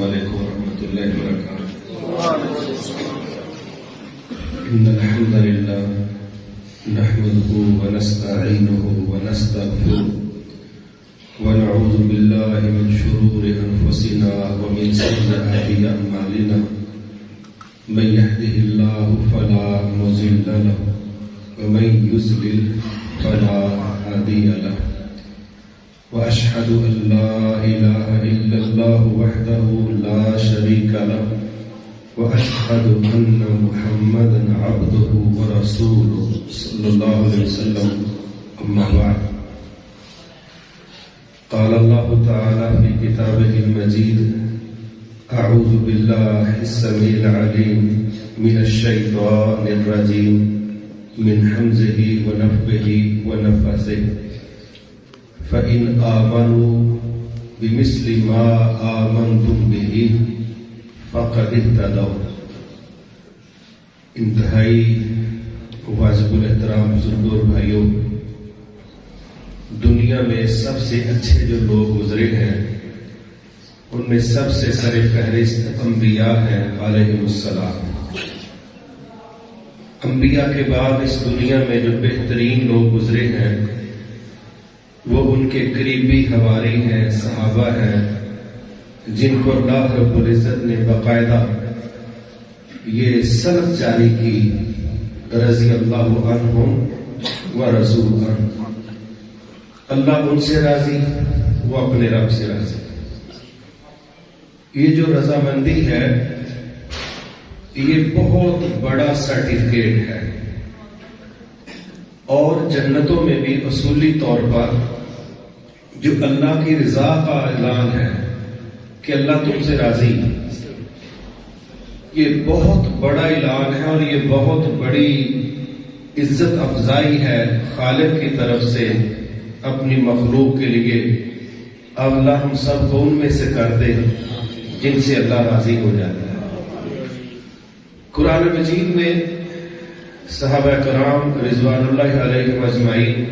علیکم ورحمۃ اللہ وبرکاتہ۔ ان الحمد للہ نحمده ونستعینه ونستغفره ونعوذ باللہ من شرور انفسنا ومن سیئات اعمالنا من يهده الله فلا مضل له ومن يضلل فلا هادي له وأشهد أن لا إله إلا الله وحده لا شريك له وأشهد أن محمدا عبده ورسوله صلى الله عليه وسلم أما بعد قال الله تعالى في كتابه المجيد أعوذ بالله السميع العليم من الشيطان الرجيم من حمزه ونفخه ونفثه فَإِنْ آمَنُوا بِمِثْلِ مَا آمَنْتُمْ بِهِ فَقَدِ اهْتَدَوْا۔ انتہائی واجب الاحترام بزرگوں اور بھائیوں، دنیا میں سب سے اچھے جو لوگ گزرے ہیں ان میں سب سے سر فہرست انبیاء ہیں علیہم السلام۔ انبیاء کے بعد اس دنیا میں جو بہترین لوگ گزرے ہیں وہ ان کے قریبی حواری ہیں، صحابہ ہیں، جن کو اللہ رب العزت نے باقاعدہ یہ سند جاری کی رضی اللہ عنہم و رضوا عنہ، اللہ ان سے راضی، وہ اپنے رب سے راضی۔ یہ جو رضامندی ہے یہ بہت بڑا سرٹیفکیٹ ہے، اور جنتوں میں بھی اصولی طور پر جو اللہ کی رضا کا اعلان ہے کہ اللہ تم سے راضی، یہ بہت بڑا اعلان ہے اور یہ بہت بڑی عزت افزائی ہے خالق کی طرف سے اپنی مخلوق کے لیے۔ اب اللہ ہم سب کو ان میں سے کر دے جن سے اللہ راضی ہو جاتا ہے۔ قرآن مجید میں صحابہ کرام رضوان اللہ علیہم اجمعین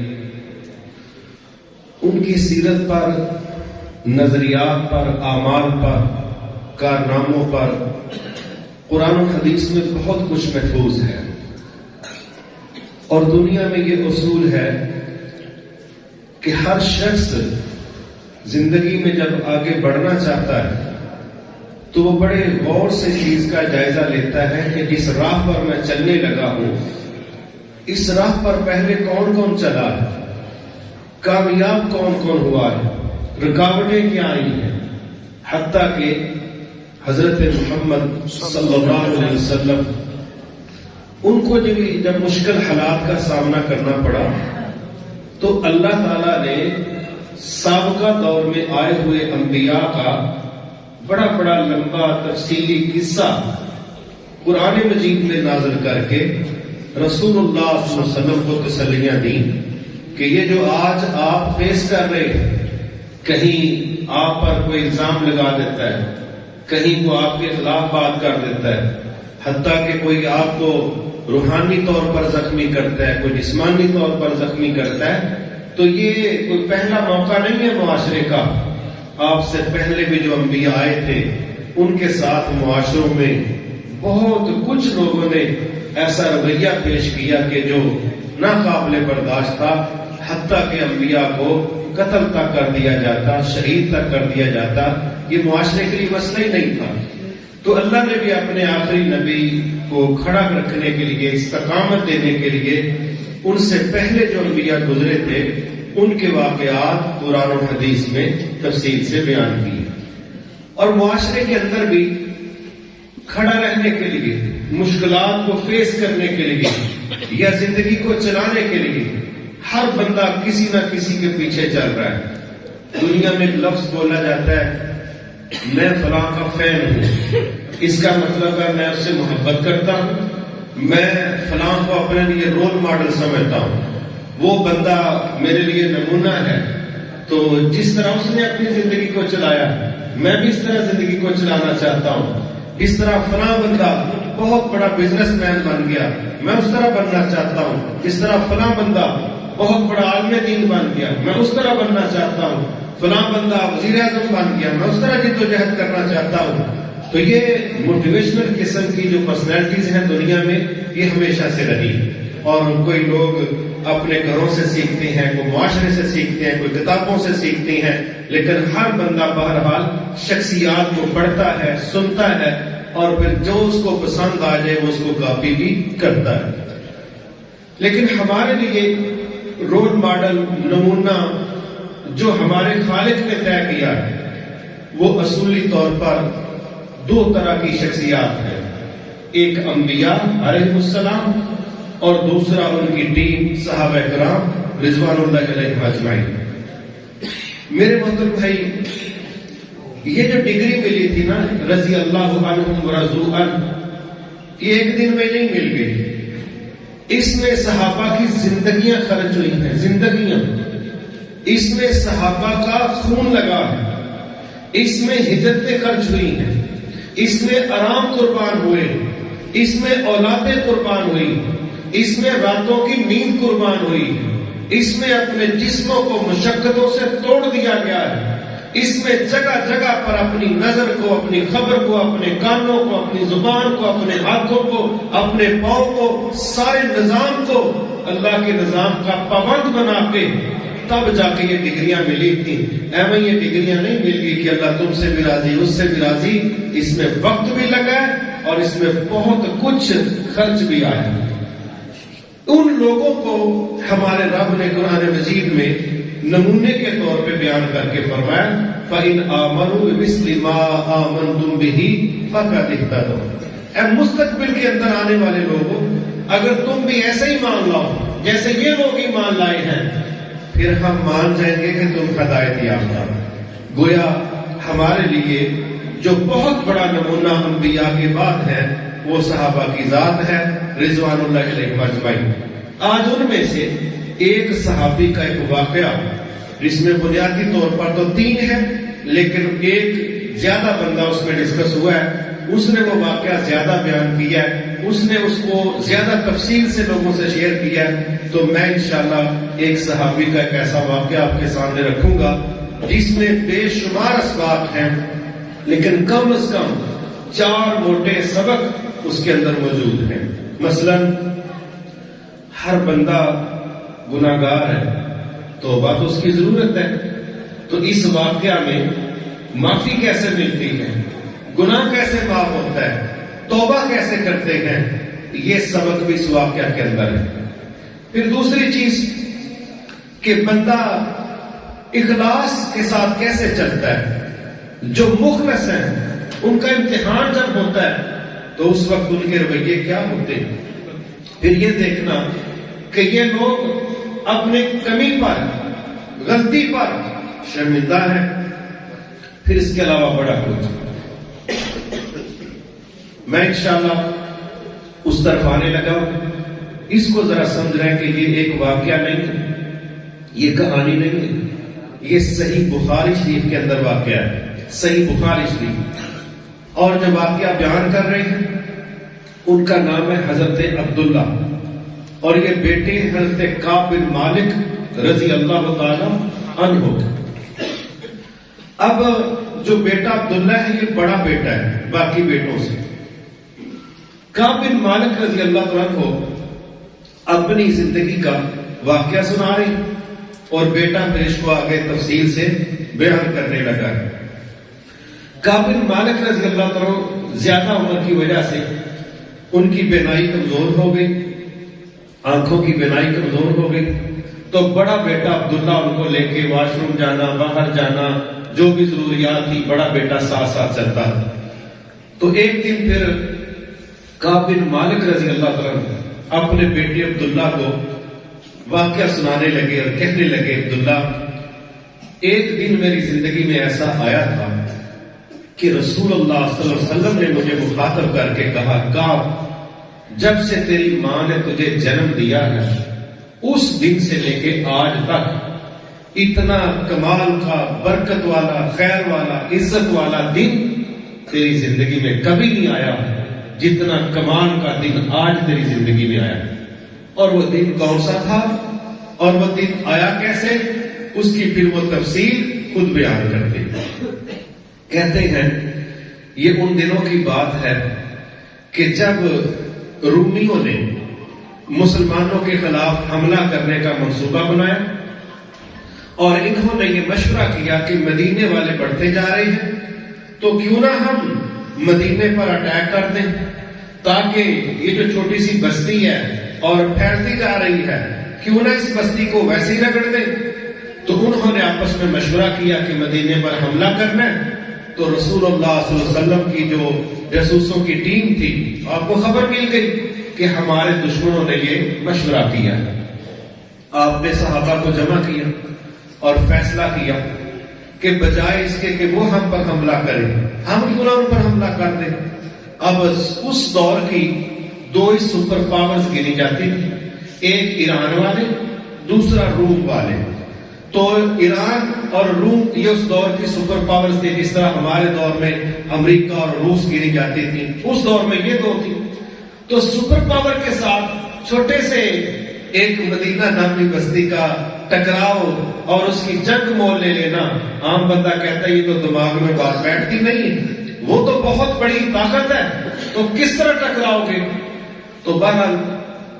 ان کی سیرت پر، نظریات پر، اعمال پر، کارناموں پر قرآن و حدیث میں بہت کچھ محفوظ ہے، اور دنیا میں یہ اصول ہے کہ ہر شخص زندگی میں جب آگے بڑھنا چاہتا ہے تو وہ بڑے غور سے چیز کا جائزہ لیتا ہے کہ جس راہ پر میں چلنے لگا ہوں اس راہ پر پہلے کون کون چلا ہے، کامیاب کون کون ہوا ہے، رکاوٹیں کیا آئی ہیں، حتیٰ کہ حضرت محمد صلی اللہ علیہ وسلم ان کو جب مشکل حالات کا سامنا کرنا پڑا تو اللہ تعالیٰ نے سابقہ دور میں آئے ہوئے انبیاء کا بڑا بڑا لمبا تفصیلی قصہ قرآن مجید میں نازل کر کے رسول اللہ صلی اللہ علیہ وسلم کو تسلیاں دیں کہ یہ جو آج آپ فیس کر رہے ہیں، کہیں آپ پر کوئی الزام لگا دیتا ہے، کہیں کو آپ کے خلاف بات کر دیتا ہے، حتیٰ کہ کوئی آپ کو روحانی طور پر زخمی کرتا ہے، کوئی جسمانی طور پر زخمی کرتا ہے، تو یہ کوئی پہلا موقع نہیں ہے معاشرے کا۔ آپ سے پہلے بھی جو انبیاء آئے تھے ان کے ساتھ معاشروں میں بہت کچھ لوگوں نے ایسا رویہ پیش کیا کہ جو ناقابل برداشت تھا، حتیٰ کہ انبیاء کو قتل تک کر دیا جاتا، شہید تک کر دیا جاتا۔ یہ معاشرے کے لیے مسئلہ ہی نہیں تھا۔ تو اللہ نے بھی اپنے آخری نبی کو کھڑا رکھنے کے لیے، استقامت دینے کے لیے ان سے پہلے جو انبیاء گزرے تھے ان کے واقعات قرآن و حدیث میں تفصیل سے بیان کیے، اور معاشرے کے اندر بھی کھڑا رہنے کے لیے، مشکلات کو فیس کرنے کے لیے یا زندگی کو چلانے کے لیے ہر بندہ کسی نہ کسی کے پیچھے چل رہا ہے۔ دنیا میں ایک لفظ بولا جاتا ہے، میں فلاں کا فین ہوں، اس کا مطلب ہے میں اس سے محبت کرتا ہوں، میں فلاں کو اپنے لیے رول ماڈل سمجھتا ہوں، وہ بندہ میرے لیے نمونہ ہے۔ تو جس طرح اس نے اپنی زندگی کو چلایا میں بھی اس طرح زندگی کو چلانا چاہتا ہوں، اس طرح فلاں بندہ بہت بڑا بزنس مین بن گیا میں اس طرح بننا چاہتا ہوں، اس طرح فلاں بندہ بہت بڑا عالم دین بن گیا میں اس طرح بننا چاہتا ہوں، فلاں بندہ وزیر اعظم بن گیا، میں اس طرح جدوجہد کرنا چاہتا ہوں. تو یہ موٹیویشنل قسم کی جو پرسنالٹیز ہیں دنیا میں، یہ ہمیشہ سے رہی. اور کوئی لوگ اپنے گھروں سے سیکھتے ہیں، کوئی معاشرے سے سیکھتے ہیں، کوئی کتابوں سے سیکھتے ہیں، لیکن ہر بندہ بہرحال شخصیات کو پڑھتا ہے، سنتا ہے، اور پھر جو اس کو پسند آ جائے وہ اس کو کاپی بھی کرتا ہے. لیکن ہمارے لیے رول ماڈل، نمونہ جو ہمارے خالق نے طے کیا ہے، وہ اصولی طور پر دو طرح کی شخصیات ہیں. ایک انبیاء علیہ السلام اور دوسرا ان کی ٹیم صحابہ کرام رضوان اللہ علیہم اجمعین. میرے محترم بھائی، یہ جو ڈگری ملی تھی نا، رضی اللہ عنہم ورضوا عنہ، یہ ایک دن میں نہیں مل گئی. اس میں صحابہ کی زندگیاں خرچ ہوئی ہیں، زندگیاں. اس میں صحابہ کا خون لگا ہے، اس میں ہجرتیں خرچ ہوئی ہیں، اس میں آرام قربان ہوئے، اس میں اولادیں قربان ہوئی، اس میں راتوں کی نیند قربان ہوئی، اس میں اپنے جسموں کو مشقتوں سے توڑ دیا گیا ہے. اس میں جگہ جگہ پر اپنی نظر کو، اپنی خبر کو، اپنے کانوں کو، اپنی زبان کو، اپنے ہاتھوں کو، اپنے پاؤں کو، سارے نظام کو اللہ کے نظام کا پابند بنا کے تب جا کے یہ ڈگریاں ملی تھی. ایویں یہ ڈگریاں نہیں مل گئی کہ اللہ تم سے بھی راضی، اس سے بھی راضی. اس میں وقت بھی لگا ہے اور اس میں بہت کچھ خرچ بھی آیا. ان لوگوں کو ہمارے رب نے قرآن مجید میں نمونے کے طور پہ بیان کر کے فرمایا فَإِنْ آمَنُوا بِمِثْلِ مَا آمَنْتُمْ بِهِ فَقَدِ اهْتَدَوْا. اے مستقبل کے اندر آنے والے لوگوں، اگر تم بھی ایسے ہی مان لاؤ جیسے یہ لوگ ایمان لائے ہیں، پھر ہم مان جائیں گے کہ تم ہدایت یافتہ. گویا ہمارے لیے جو بہت بڑا نمونہ انبیاء کے بعد ہے وہ صحابہ کی ذات ہے رضوان اللہ علیہم اجمعین. آج ان میں سے ایک صحابی کا ایک واقعہ، جس میں بنیادی طور پر تو 3 ہے لیکن ایک زیادہ بندہ اس میں ڈسکس ہوا ہے، اس نے وہ واقعہ زیادہ بیان کیا ہے، اس نے اس کو زیادہ تفصیل سے لوگوں سے شیئر کیا ہے. تو میں انشاءاللہ ایک صحابی کا ایک ایسا واقعہ آپ کے سامنے رکھوں گا جس میں بے شمار اسباق ہیں، لیکن کم از کم 4 موٹے سبق اس کے اندر موجود ہیں. مثلا ہر بندہ گناہگار ہے، توبہ تو اس کی ضرورت ہے. تو اس واقعہ میں معافی کیسے ملتی ہے، گناہ کیسے معاف ہوتا ہے، توبہ کیسے کرتے ہیں، یہ سبق بھی اس واقعہ کے اندر ہے. پھر دوسری چیز کہ بندہ اخلاص کے ساتھ کیسے چلتا ہے. جو مخلص ہیں ان کا امتحان جب ہوتا ہے تو اس وقت ان کے رویے کیا ہوتے ہیں. پھر یہ دیکھنا کہ یہ لوگ اپنے کمی پر، غلطی پر شرمندہ ہیں. پھر اس کے علاوہ بڑا کچھ. میں انشاءاللہ اس طرف آنے لگا ہوں. اس کو ذرا سمجھ رہے ہیں کہ یہ ایک واقعہ نہیں ہے، یہ کہانی نہیں ہے، یہ صحیح بخاری شریف کے اندر واقعہ ہے. صحیح بخاری شریف. اور جو واقعہ بیان کر رہے ہیں ان کا نام ہے حضرت عبداللہ، اور یہ بیٹے حضرت کعب بن مالک رضی اللہ تعالی عنہ. اب جو بیٹا عبداللہ ہے یہ بڑا بیٹا ہے باقی بیٹوں سے. کعب بن مالک رضی اللہ تعالی عنہ اپنی زندگی کا واقعہ سنا رہے اور بیٹا پھر اس کو آگے تفصیل سے بیان کرنے لگا ہے. کعب بن مالک رضی اللہ تعالی زیادہ عمر کی وجہ سے ان کی بینائی کمزور ہو گئی، آنکھوں کی بینائی کمزور ہو گئی. تو بڑا بیٹا عبداللہ ان کو لے کے واش روم جانا، باہر جانا، جو بھی ضروریات تھی بڑا بیٹا ساتھ ساتھ چلتا. تو ایک دن پھر کعب بن مالک رضی اللہ تعالی اپنے بیٹے عبداللہ کو واقعہ سنانے لگے اور کہنے لگے عبداللہ، ایک دن میری زندگی میں ایسا آیا تھا کہ رسول اللہ صلی اللہ علیہ وسلم نے مجھے مخاطب کر کے کہا، کعب جب سے تیری ماں نے تجھے جنم دیا ہے اس دن سے لے کے آج تک اتنا کمال کا، برکت والا، خیر والا، عزت والا دن تیری زندگی میں کبھی نہیں آیا جتنا کمال کا دن آج تیری زندگی میں آیا. اور وہ دن کون سا تھا اور وہ دن آیا کیسے، اس کی پھر وہ تفصیل خود بیان کرتے ہیں، کہتے ہیں یہ ان دنوں کی بات ہے کہ جب رومیوں نے مسلمانوں کے خلاف حملہ کرنے کا منصوبہ بنایا اور انہوں نے یہ مشورہ کیا کہ مدینے والے بڑھتے جا رہے ہیں تو کیوں نہ ہم مدینے پر اٹیک کر دیں تاکہ یہ جو چھوٹی سی بستی ہے اور پھیلتی جا رہی ہے کیوں نہ اس بستی کو ویسے ہی رگڑ دیں۔ تو انہوں نے آپس میں مشورہ کیا کہ مدینے پر حملہ کرنا ہے۔ تو رسول اللہ صلی اللہ علیہ وسلم کی جو جاسوسوں کی ٹیم تھی آپ کو خبر مل گئی کہ ہمارے دشمنوں نے یہ مشورہ کیا۔ آپ نے صحابہ کو جمع کیا اور فیصلہ کیا کہ بجائے اس کے کہ وہ ہم پر حملہ کریں ہم کیوں نہ ان پر حملہ کر دیں۔ اب اس دور کی دو ہی سپر پاورز گنی جاتی تھی، ایک ایران والے، دوسرا روم والے۔ تو ایران اور روم یہ اس دور کی سپر پاورز تھے، جس طرح ہمارے دور میں امریکہ اور روس گنی جاتی تھی، اس دور میں یہ دو تھی۔ تو سپر پاور کے ساتھ چھوٹے سے ایک مدینہ نامی بستی کا ٹکراؤ اور اس کی جنگ مول لے لینا، عام بندہ کہتا ہے یہ تو دماغ میں بات بیٹھتی نہیں ہے، وہ تو بہت بڑی طاقت ہے، تو کس طرح ٹکراؤ گے؟ تو بہرحال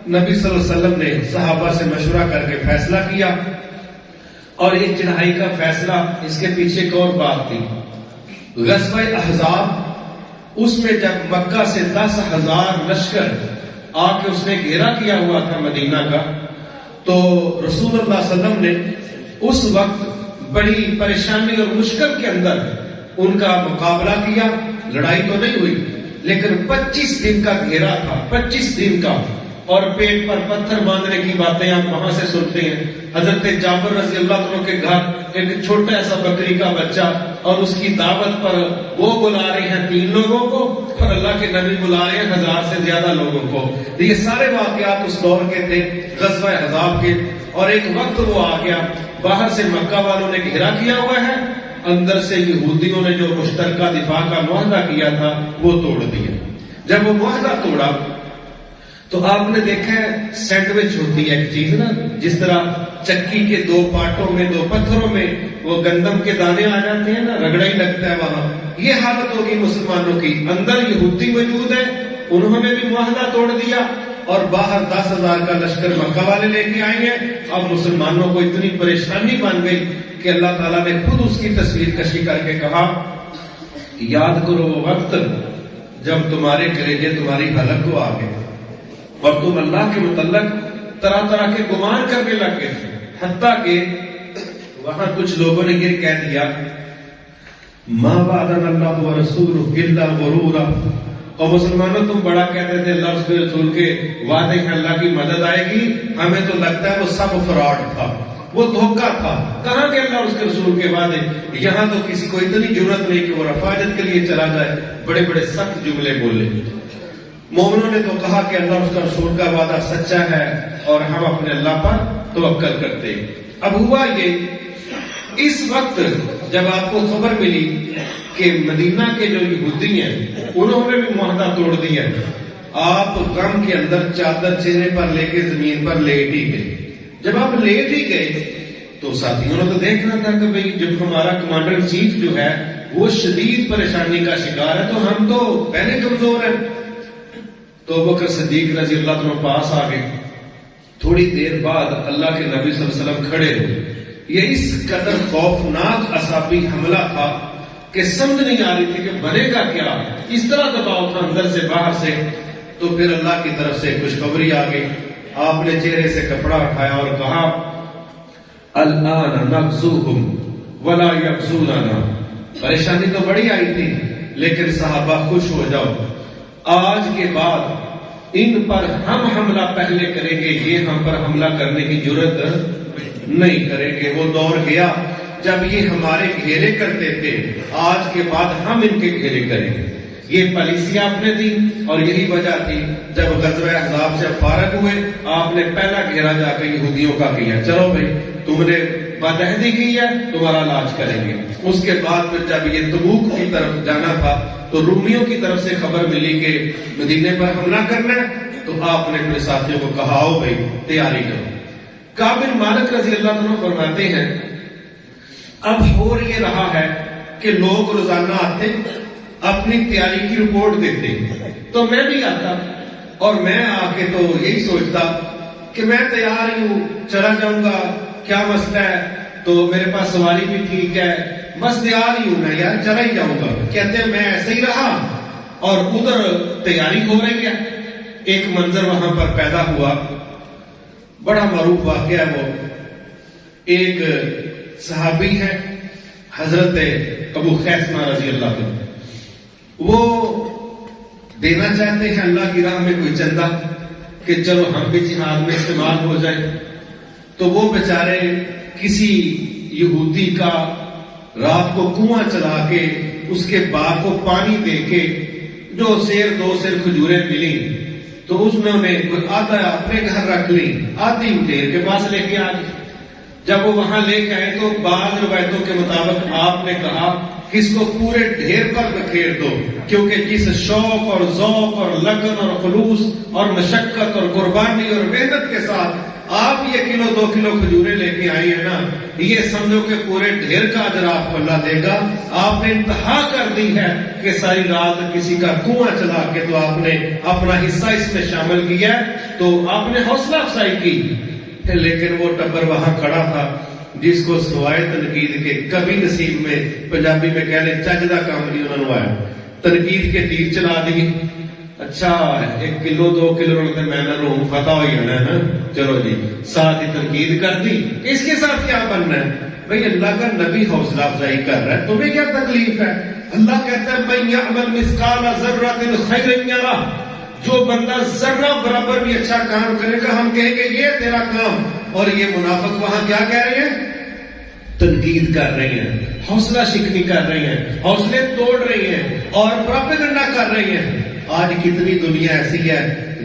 نبی صلی اللہ علیہ وسلم نے صحابہ سے مشورہ کر کے فیصلہ کیا، اور یہ چڑھائی کا فیصلہ اس کے پیچھے ایک اور بات تھی۔ غزوہ احزاب، اس میں جب مکہ سے 10,000 لشکر آ کے اس نے گھیرا کیا ہوا تھا مدینہ کا، تو رسول اللہ صلی اللہ علیہ وسلم نے اس وقت بڑی پریشانی اور مشکل کے اندر ان کا مقابلہ کیا۔ لڑائی تو نہیں ہوئی لیکن 25 دن کا گھیرا تھا، 25 دن کا، اور پیٹ پر پتھر باندھنے کی باتیں آپ وہاں سے سنتے ہیں۔ حضرت جابر رضی اللہ عنہ کے گھر ایک چھوٹا سا بکری کا بچہ، اور اس کی دعوت پر وہ بلا رہے ہیں 3 لوگوں کو اور اللہ کے نبی بلا رہے ہیں 1000 سے زیادہ لوگوں کو۔ یہ سارے واقعات اس دور کے تھے غزوہ احزاب کے، اور ایک وقت وہ آ گیا، باہر سے مکہ والوں نے گھیرا کیا ہوا ہے، اندر سے یہودیوں نے جو مشترکہ دفاع کا معاہدہ کیا تھا وہ توڑ دیا۔ جب وہ معاہدہ توڑا تو آپ نے دیکھا ہے سینڈوچ ہوتی ہے ایک چیز نا، جس طرح چکی کے 2 پارٹوں میں 2 پتھروں میں وہ گندم کے دانے آ جاتے ہیں نا، رگڑا ہی لگتا ہے وہاں، یہ حالت ہوگی مسلمانوں کی۔ اندر یہودی موجود ہے، انہوں نے بھی معاہدہ توڑ دیا، اور باہر 10,000 کا لشکر مکہ والے لے کے آئیں گے۔ اب مسلمانوں کو اتنی پریشانی بن گئی کہ اللہ تعالیٰ نے خود اس کی تصویر کشی کر کے کہا، یاد کرو وہ وقت جب تمہارے کلیجے تمہاری حلق کو آ گئے اور تم اللہ کے متعلق طرح طرح کے گمان کرنے لگ گئے، حتیٰ کہ وہاں کچھ لوگوں نے یہ کہہ دیا، ما وعدنا اللہ ورسولہ الا غرورا، اور مسلمانوں تم بڑا کہتے تھے اللہ اس کے رسول کے وعدے ہیں اللہ کی مدد آئے گی، ہمیں تو لگتا ہے وہ سب فراڈ تھا، وہ دھوکہ تھا، کہاں کے اللہ اس کے رسول کے وعدے؟ یہاں تو کسی کو اتنی ضرورت نہیں کہ وہ رفاجت کے لیے چلا جائے، بڑے بڑے سخت جملے بولے۔ مومنوں نے تو کہا کہ اللہ اس کا رسول کا وعدہ سچا ہے اور ہم اپنے اللہ پر توکل کرتے۔ اب ہوا یہ، اس وقت جب آپ کو خبر ملی کہ مدینہ کے جو یہودی ہیں انہوں نے بھی معاہدہ توڑ دیا، آپ غم کے اندر چادر چہرے پر لے کے زمین پر لیٹ ہی گئے۔ جب آپ لیٹ ہی گئے تو ساتھیوں نے تو دیکھنا تھا کہ بھئی جب ہمارا کمانڈر ان چیف جو ہے وہ شدید پریشانی کا شکار ہے تو ہم تو پہلے کمزور ہیں۔ تو ابوبکر صدیق رضی اللہ عنہ پاس آ گئے، تھوڑی دیر بعد اللہ کے نبی صلی اللہ علیہ وسلم کھڑے ہوئے۔ یہ اس قدر خوفناک اعصابی حملہ تھا کہ سمجھ نہیں آ رہی تھی کہ بنے گا کیا، اس طرح دباؤ تھا اندر سے باہر سے۔ تو پھر اللہ کی طرف سے خوشخبری آ گئی، آپ نے چہرے سے کپڑا اٹھایا اور کہا، الآن نغزوہم ولا یغزوننا۔ پریشانی تو بڑی آئی تھی لیکن صحابہ خوش ہو جاؤ، آج کے بعد ان پر ہم حملہ پہلے کریں گے، یہ ہم پر حملہ کرنے کی جرأت نہیں کریں گے۔ وہ دور گیا جب یہ ہمارے گھیرے کرتے تھے، آج کے بعد ہم ان کے گھیرے کریں گے۔ یہ پالیسی آپ نے دی، اور یہی وجہ تھی جب غزوہ احزاب سے فارغ ہوئے آپ نے پہلا گھیرا جا کے یہودیوں کا کیا، چلو بھائی تم نے بدعہدی کی ہے، تمہارا علاج کریں گے۔ اس کے بعد پھر جب یہ تبوک کی طرف جانا تھا تو رومیوں کی طرف سے خبر ملی کہ مدینے پر حملہ کرنا ہے، تو آپ نے اپنے ساتھیوں کو کہا، آؤ بھائی تیاری کرو۔ کعب بن مالک رضی اللہ عنہ فرماتے ہیں اب ہو یہ رہا ہے کہ لوگ روزانہ آتے اپنی تیاری کی رپورٹ دیتے، تو میں بھی آتا اور میں آ کے تو یہی سوچتا کہ میں تیار ہی ہوں، چلا جاؤں گا، کیا مسئلہ ہے، تو میرے پاس سواری بھی ٹھیک ہے، بس تیار ہی ہوں میں یار، چلا ہی جاؤں گا۔ کہتے ہیں میں ایسے ہی رہا اور ادھر تیاری ہو رہی ہے۔ ایک منظر وہاں پر پیدا ہوا، بڑا معروف واقعہ ہے وہ۔ ایک صحابی ہے حضرت ابو خیثمہ رضی اللہ عنہ، وہ دینا چاہتے ہیں اللہ کی راہ میں کوئی چندہ کہ چلو ہم بھی جہاد میں استعمال ہو جائیں، تو وہ بیچارے کسی یہودی کا رات کو کنواں چلا کے اس کے باغ کو پانی دے کے جو سیر دو سیر کھجوریں ملی تو اس میں انہیں کوئی آدھا اپنے گھر رکھ لی، آدھی ڈیر کے پاس لے کے آ گئی۔ جب وہ وہاں لے کے آئے تو بعض روایتوں کے مطابق آپ نے کہا کہ اس کو پورے ڈھیر پر بکھیر دو، کیونکہ جس شوق اور ذوق اور لگن اور خلوص اور مشقت اور قربانی اور محنت کے ساتھ آپ یہ کلو 2 کلو کھجوریں لے کے آئی ہیں نا، یہ سمجھو کہ پورے ڈھیر کا اجر آپ کو اللہ دے گا۔ آپ نے انتہا کر دی ہے کہ ساری رات کسی کا کنواں چلا کے تو آپ نے اپنا حصہ اس میں شامل کیا، تو آپ نے حوصلہ افزائی کی۔ لیکن وہ ٹبر وہاں کھڑا تھا جس کو سوائے تنقید کے کبھی نصیب میں، پنجابی میں کہہ لیں چجدہ کام نہیں انہوں نے آیا، تنقید کے تیر چلا دی۔ اچھا 1 کلو 2 کلو میں نے روم فتح ہوئی ہے نا، چلو جی ساتھ ہی تنقید کر دی۔ اس کے ساتھ کیا بننا ہے بھئی؟ اللہ کا نبی حوصلہ افزائی کر رہا ہے، تمہیں کیا تکلیف ہے؟ اللہ کہتا ہے من یعمل مثقال ذرۃ خیرا یرہ، جو بندہ ذرہ برابر بھی اچھا کام کرے گا ہم کہیں گے یہ تیرا کام۔ اور یہ منافق وہاں کیا کہہ رہے ہیں؟ تنقید کر رہی ہیں، حوصلہ شکنی کر رہی ہیں، حوصلے توڑ رہی ہیں اور پروپیگنڈا کر رہی ہیں۔ آج کتنی دنیا ایسی ہے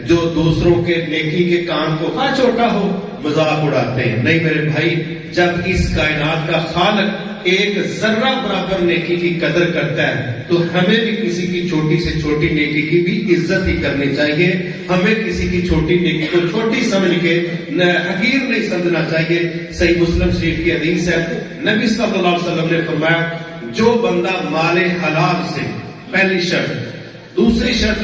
جو دوسروں کے نیکی کے کام کو ہاں چھوٹا ہو مذاق اڑاتے ہیں۔ نہیں میرے بھائی، جب اس کائنات کا خالق ایک ذرہ برابر نیکی کی قدر کرتا ہے تو ہمیں بھی کسی کی چھوٹی سے چھوٹی نیکی کی بھی عزت ہی کرنی چاہیے۔ ہمیں کسی کی چھوٹی نیکی کو چھوٹی سمجھ کے حقیر نہیں سمجھنا چاہیے۔ صحیح مسلم شریف کی حدیث ہے، نبی صلی اللہ علیہ وسلم نے فرمایا جو بندہ مال حلال سے، پہلی شرط، دوسری شرط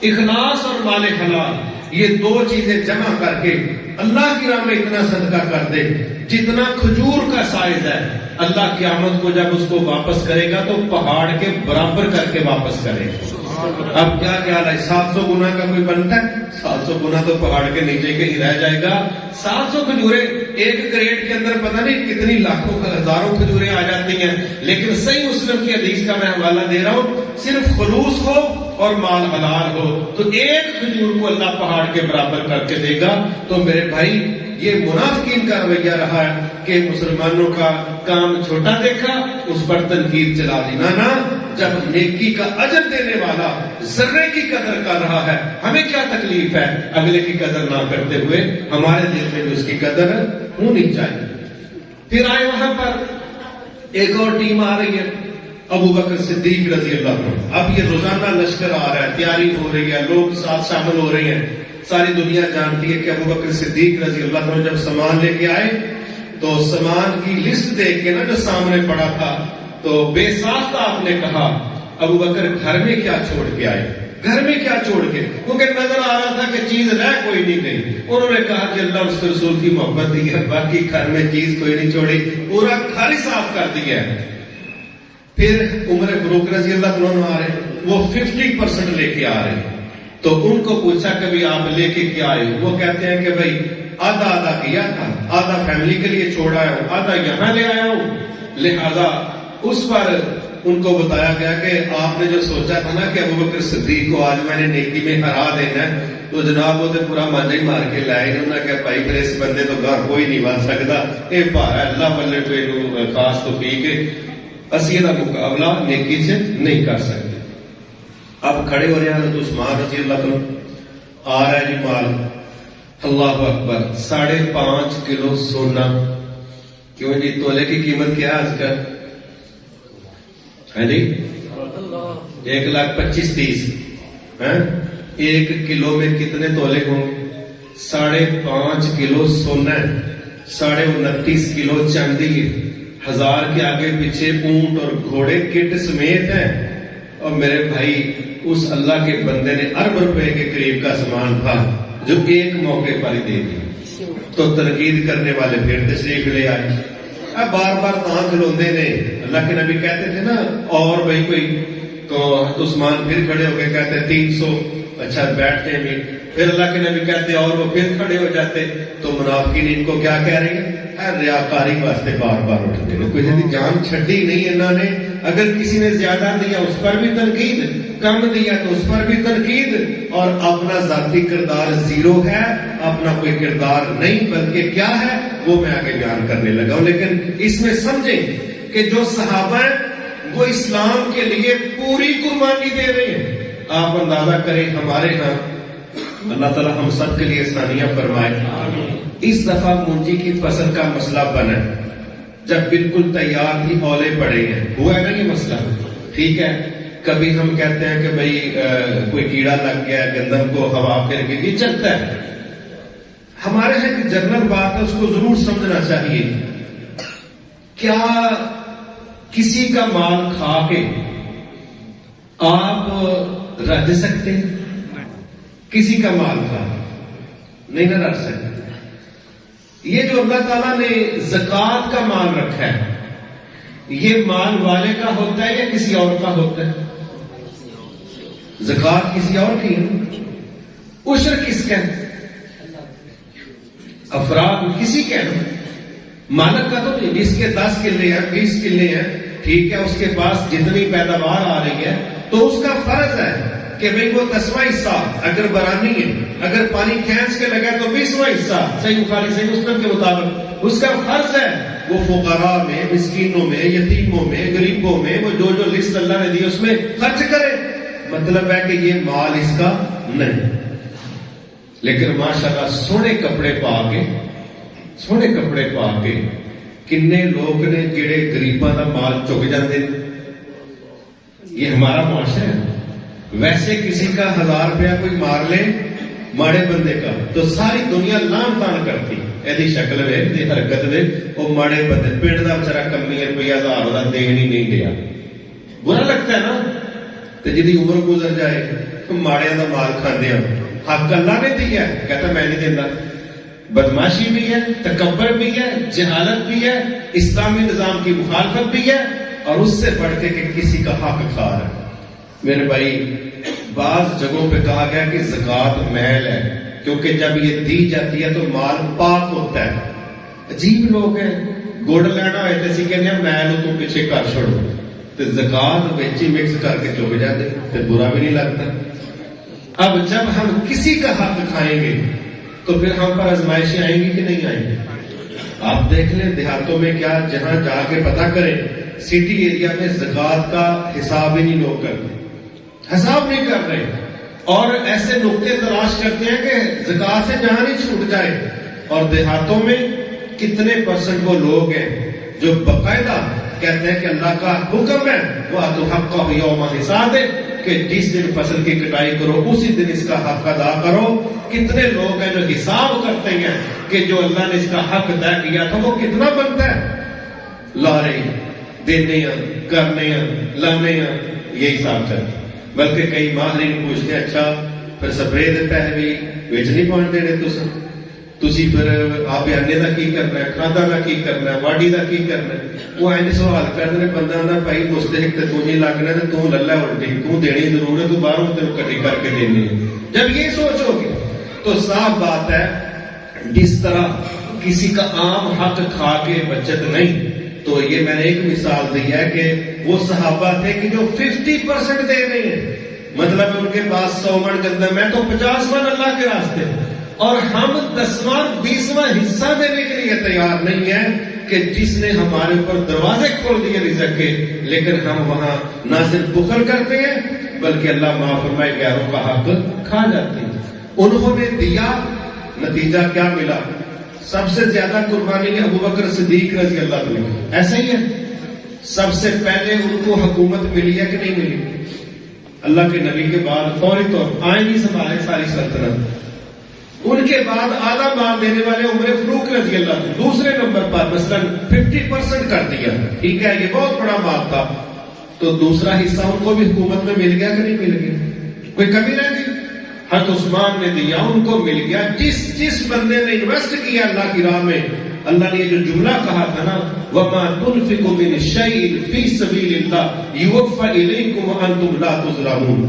اخلاص اور مال حلال، یہ 2 چیزیں جمع کر کے اللہ کی راہ میں اتنا صدقہ کر دے جتنا کھجور کا سائز ہے، اللہ قیامت کو جب اس کو واپس کرے گا تو پہاڑ کے برابر کر کے واپس کرے گا۔ اب کیا خیال ہے 700 گنا کا کوئی بنتا ہے؟ 700 گنا تو پہاڑ کے نیچے کہیں رہ جائے گا۔ 700 کھجوریں ایک کریٹ کے اندر پتہ نہیں کتنی لاکھوں ہزاروں کھجوریں آ جاتی ہیں، لیکن صحیح مسلم کی حدیث کا میں حوالہ دے رہا ہوں، صرف خلوص ہو اور مال حلال ہو تو ایک کھجور کو اللہ پہاڑ کے برابر کر کے دے گا۔ تو میرے بھائی یہ منافقین کا رویہ رہا ہے کہ مسلمانوں کا کام چھوٹا دیکھا اس پر تنقید چلا دی۔ نا جب نیکی کا اجر دینے والا ذرے کی قدر کر رہا ہے ہمیں کیا تکلیف ہے اگلے کی قدر نہ کرتے ہوئے؟ ہمارے دل میں بھی اس کی قدر ہونی چاہیے۔ پھر آئے وہاں پر ایک اور ٹیم آ رہی ہے، ابو بکر صدیق رضی اللہ عنہ۔ اب یہ روزانہ لشکر آ رہا ہے، تیاری ہو رہی ہے، لوگ ساتھ شامل ہو رہے ہیں۔ ساری دنیا جانتی ہے کہ ابو بکر صدیق رضی اللہ عنہ جب سامان لے کے آئے تو سامان کی لسٹ دیکھ کے نا جو سامنے پڑا تھا تو بے ساختہ آپ نے کہا ابو بکر گھر میں کیا چھوڑ کے آئے، گھر میں کیا چھوڑ کے، کیونکہ نظر آ رہا تھا کہ چیز رہ کوئی نہیں گئی۔ انہوں نے کہا کہ اللہ اس کے رسول کی محبت دی ہے، باقی گھر میں چیز کوئی نہیں چھوڑی، پورا گھر ہی صاف کر دیا ہے۔ پھر عمر فاروق رضی اللہ عنہ آ رہے، وہ 50% لے کے آ رہے، تو ان کو پوچھا کبھی آپ لے کے کیا آئے؟ وہ کہتے ہیں کہ بھائی آدھا کیا تھا، آدھا فیملی کے لیے چھوڑ آیا ہوں، آدھا یہاں لے آیا ہوں۔ لہذا اس پر ان کو بتایا گیا کہ آپ نے جو سوچا تھا نا کہ ابو بکر صدیق کو آج میں نے نیکی میں ہرا دینا ہے، تو جناب وہ تو پورا مانجا ہی مار کے لائے۔ انہوں نے کہا بھائی پھر اس بندے تو گھر کوئی نہیں بن سکتا، یہ بھارا اللہ بلے تو خاص توفیق ہے، اسی کا مقابلہ نیکی سے نہیں کر سکتے۔ اب کھڑے ہو رہے ہیں حضرت عثمان رضی اللہ عنہ، آ رہا ہے جی مال، اللہ اکبر، 5.5 کلو سونا۔ کیوں جی تولے کی قیمت کیا ہے آج کل؟ ہے جی 1,25,30,000۔ 1 کلو میں کتنے تولے ہوں گے؟ 5.5 کلو سونا ہے، 29.5 کلو چاندی ہے، 1000 کے آگے پیچھے اونٹ اور گھوڑے کٹ سمیت ہیں، اور میرے بھائی اس اللہ کے بندے نے ارب روپے کے قریب کا سامان تھا جو ایک موقع پر ہی دے دیا، تو تنقید کرنے والے پھر تشریف لے آئے۔ اب بار بار تاں کھلوندے نے، اللہ کے نبی کہتے تھے نا اور بھائی کوئی، تو عثمان پھر کھڑے ہو کے کہتے 300، اچھا بیٹھتے بھی، پھر اللہ کے نبی کہتے اور وہ پھر کھڑے ہو جاتے، تو منافقین ان کو کیا کہہ رہے ہیں؟ ریاکاری واسطے بار بار اٹھتے ہیں، کوئی جان چھڈی نہیں انہوں نے۔ اگر کسی نے زیادہ دیا اس پر بھی تنقید، کم دیا تو اس پر بھی تنقید، اور اپنا ذاتی کردار زیرو ہے، اپنا کوئی کردار نہیں بلکہ کیا ہے وہ میں آگے بیان کرنے لگا ہوں۔ لیکن اس میں سمجھیں کہ جو صحابہ ہیں وہ اسلام کے لیے پوری قربانی دے رہے ہیں۔ آپ اندازہ کریں ہمارے ہاں، اللہ تعالیٰ ہم سب کے لیے آسانیاں فرمائے۔ اس دفعہ مونجی کی فصل کا مسئلہ بنا، جب بالکل تیار تھی اولے پڑے ہیں، ہوا ہے نا یہ مسئلہ، ٹھیک ہے۔ کبھی ہم کہتے ہیں کہ بھئی کوئی کیڑا لگ گیا گندم کو، ہوا پھر گئی، یہ چلتا ہے۔ ہمارے یہاں ایک جنرل بات ہے، اس کو ضرور سمجھنا چاہیے۔ کیا کسی کا مال کھا کے آپ رکھ سکتے ہیں؟ کسی کا مال کھا نہیں نہ رکھ سکتے۔ یہ جو اللہ تعالیٰ نے زکوٰۃ کا مال رکھا ہے، یہ مال والے کا ہوتا ہے یا کسی اور کا ہوتا ہے؟ زکوٰۃ کسی اور کی ہے۔ عشر کس کا ہے؟ افراد کسی کا ہے، مالک کا تو نہیں۔ جس کے 10 کلے ہیں، 20 کلے ہیں، ٹھیک ہے، اس کے پاس جتنی پیداوار آ رہی ہے تو اس کا فرض ہے کہ بھئی وہ 10واں حصہ اگر برانی ہے، اگر پانی کھینچ کے لگا تو 20واں حصہ، صحیح بخاری صحیح مسلم کے مطابق اس کا فرض ہے وہ فقراء میں، مسکینوں میں، یتیموں میں، غریبوں میں، وہ جو جو لسٹ اللہ نے دی اس میں خرچ کرے۔ مطلب ہے کہ یہ مال اس کا نہیں۔ لیکن ماشاءاللہ سونے کپڑے پا کے کنے لوگ نے جڑے غریباں دا مال چک جاندے۔ یہ ہمارا معاشرہ ہے۔ ویسے کسی کا 1000 روپیہ کوئی مار لے ماڑے بندے کا تو ساری دنیا لان تان کرتی، ایدی شکل وے، ایدی حرکت وے، وہ ماڑے بندے پنڈ دا بچارا کمی روپیہ 1000 دا دین ہی نہیں دیا، برا لگتا ہے نا۔ تو جدی عمر گزر جائے تو ماڑیاں دا مال کھاندے ہیں، حق اللہ نے دیا ہے، کہتا میں نہیں دینا۔ بدماشی بھی ہے، تکبر بھی ہے، جہالت بھی ہے، اسلامی نظام کی مخالفت بھی ہے، اور اس سے بڑھ کے کہ کسی کا حق کھا رہا ہے۔ میرے بھائی بعض جگہوں پہ کہا گیا کہ زکوٰۃ میل ہے، کیونکہ جب یہ دی جاتی ہے تو مال پاک ہوتا ہے۔ عجیب لوگ ہیں، گڑ لینا ہوئے تو اسی کہنے ہیں میل تو پیچھے کر چھوڑو، تو زکوٰۃ ویچی مکس کر کے چک جاتے تو برا بھی نہیں لگتا۔ اب جب ہم کسی کا حق کھائیں گے تو پھر ہم پر آزمائشیں آئیں گی کہ نہیں آئیں گی؟ آپ دیکھ لیں دیہاتوں میں کیا، جہاں جا کے پتہ کریں، سٹی ایریا میں زکوٰۃ کا حساب ہی نہیں لوگ کرتے، حساب نہیں کر رہے، اور ایسے نقطے تلاش کرتے ہیں کہ زکوٰۃ سے جہاں نہیں چھوٹ جائے۔ اور دیہاتوں میں کتنے % وہ لوگ ہیں جو باقاعدہ کہتے ہیں کہ اللہ کا حکم ہے وَآتُوا حَقَّهُ يَوْمَ حِصَادِهِ، کہ جس دن فصل کی کٹائی کرو اسی دن اس کا حق ادا کرو۔ کتنے لوگ ہیں جو حساب کرتے ہیں کہ جو اللہ نے اس کا حق طے کیا تھا وہ کتنا بنتا ہے، لا رہے دینے ہیں، کرنے ہیں، لانے ہیں، یہی حساب چلتا۔ بلکہ کئی ماہرین پوچھتے ہیں اچھا پھر سپرے دے پیسے بھی وچ نہیں پہنچ دینے تسی پھر آبیانے دا کی کرنا ہے، کھادا دا کی کرنا ہے، واڈی دا کی کرنا ہے۔ وہ ایسے سوال کرتے ہیں، بندہ نہ بھائی مستحق تے تو نہیں لگنا تے تو للہ الٹی، تو دینی ضرور ہے، تو باہروں تے کٹی کر کے دینی ہے۔ جب یہ سوچو گے تو صاف بات ہے جس طرح کسی کا عام حق کھا کے بچت نہیں، تو یہ میں نے ایک مثال دی ہے کہ وہ صحابہ تھے کہ جو 50% دے رہے ہیں، مطلب ان کے پاس 100 من گندم ہے تو 50 من اللہ کے راستے، اور ہم 10واں 20واں حصہ دینے کے لیے تیار نہیں ہے کہ جس نے ہمارے اوپر دروازے کھول دیے رزق کے، لیکن ہم وہاں نہ صرف بخل کرتے ہیں بلکہ اللہ معاف فرمائے غیروں کا حق کھا جاتے ہیں۔ انہوں نے دیا، نتیجہ کیا ملا؟ سب سے زیادہ قربانی ابوبکر صدیق رضی اللہ عنہ، ایسا ہی ہے، سب سے پہلے ان کو حکومت ملی ہے کہ نہیں ملی؟ اللہ کے نبی کے بعد فوری طور آئین ہی سنبھالے ساری سلطنت، ان کے بعد آدھا مال دینے والے عمر فاروق رضی اللہ عنہ دوسرے نمبر پر مثلا 50% کر دیا. ٹھیک ہے، یہ بہت بڑا مال تھا، تو دوسرا حصہ ان کو بھی حکومت میں مل گیا کہ نہیں مل گیا؟ کوئی کمی رہ گئی؟ حضرت عثمان نے دیا، ان کو مل گیا. جس بندے نے انویسٹ کیا اللہ کی راہ میں، اللہ نے یہ جو جملہ کہا تھا نا، وَمَا تُنْفِقُ مِنْ شَيْءٍ فِي سَبِيلِ اللَّهِ يُوَفَّ إِلَيْكُمْ وَأَنْتُمْ لَا تُظْلَمُونَ.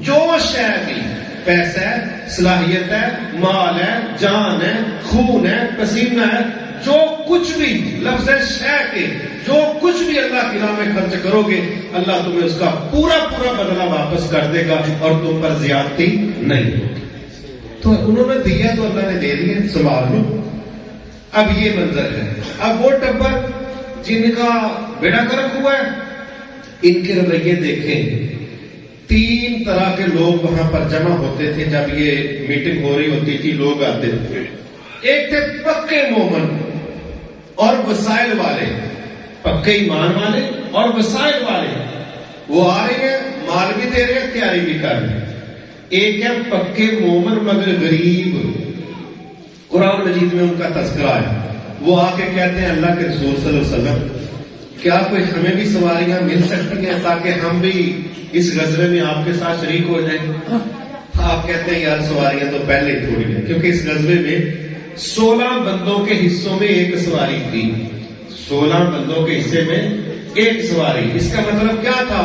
جو شے بھی، پیسہ ہے، صلاحیت ہے، مال ہے، جان ہے، خون ہے، پسینہ ہے، جو کچھ بھی لفظ شے کے جو کچھ بھی اللہ کی راہ میں خرچ کرو گے، اللہ تمہیں اس کا پورا بدلہ واپس کر دے گا اور تم پر زیادتی نہیں ہوگی. تو انہوں نے دیا تو اللہ نے دے دیا، سنبھال لو. اب یہ منظر ہے. اب وہ ٹبر جن کا بیڑا گرک ہوا ہے، ان کے رویے دیکھیں. 3 طرح کے لوگ وہاں پر جمع ہوتے تھے جب یہ میٹنگ ہو رہی ہوتی تھی. لوگ آتے تھے، ایک تھے پکے مومن اور وسائل والے، پکے ایمان والے اور وسائل والے. وہ آ رہے ہیں، مال بھی دے رہے ہیں، تیاری بھی کر رہے ہیں. ایک ہے پکے مومن مگر غریب. قرآن مجید میں ان کا تذکرہ ہے. وہ آ کے کہتے ہیں اللہ کے رسول صلی اللہ علیہ وسلم، کیا کوئی ہمیں بھی سواریاں مل سکتی ہیں تاکہ ہم بھی اس غزوے میں آپ کے ساتھ شریک ہو جائیں؟ آپ کہتے ہیں یار سواریاں تو پہلے ہی تھوڑی ہیں، کیونکہ اس غزوے میں 16 بندوں کے حصوں میں ایک سواری تھی. 16 بندوں کے حصے میں ایک سواری. اس کا مطلب کیا تھا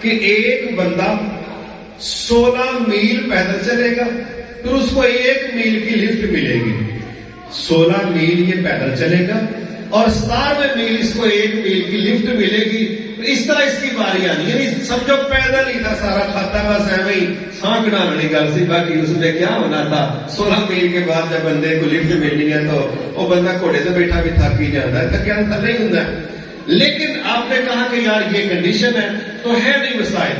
کہ ایک بندہ 16 میل پیدل چلے گا، پھر اس کو 1 میل کی لفٹ ملے گی. 16 میل یہ پیدل چلے گا اور 17 میل اس کو 1 میل کی لفٹ ملے گی. اس طرح اس کی باری آنی، یعنی سمجھو پیدل ہی تھا سارا کھاتا، بس ایویں ہی سانکھ ڈالنے گل سی. باقی اس میں کیا ہونا تھا؟ 16 میل کے بعد جب بندے کو لفٹ ملنی ہے تو وہ بندہ گھوڑے سے بیٹھا بھی تھک ہی جاتا ہے، تھکیا تھا نہیں ہوتا. لیکن آپ نے کہا کہ یار یہ کنڈیشن ہے تو ہے نہیں مسائل.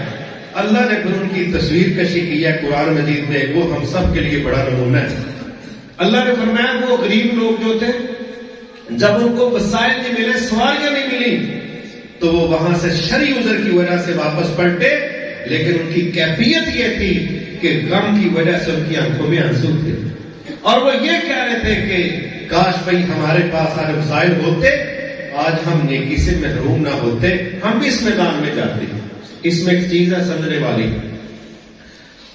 اللہ نے پھر ان کی تصویر کشی کی ہے قرآن مجید میں، وہ ہم سب کے لیے بڑا نمونہ ہے. اللہ نے فرمایا وہ غریب لوگ جو تھے، جب ان کو وسائل نہیں ملے، سواریاں نہیں ملی، تو وہ وہاں سے شرعی عذر کی وجہ سے واپس پلٹے. لیکن ان کی کیفیت یہ تھی کہ غم کی وجہ سے ان کی آنکھوں میں آنسو تھے، اور وہ یہ کہہ رہے تھے کہ کاش بھائی ہمارے پاس سارے وسائل ہوتے، آج ہم نیکی سے محروم نہ ہوتے، ہم بھی اس میدان میں جاتے. اس میں ایک چیز ہے سمجھنے والی.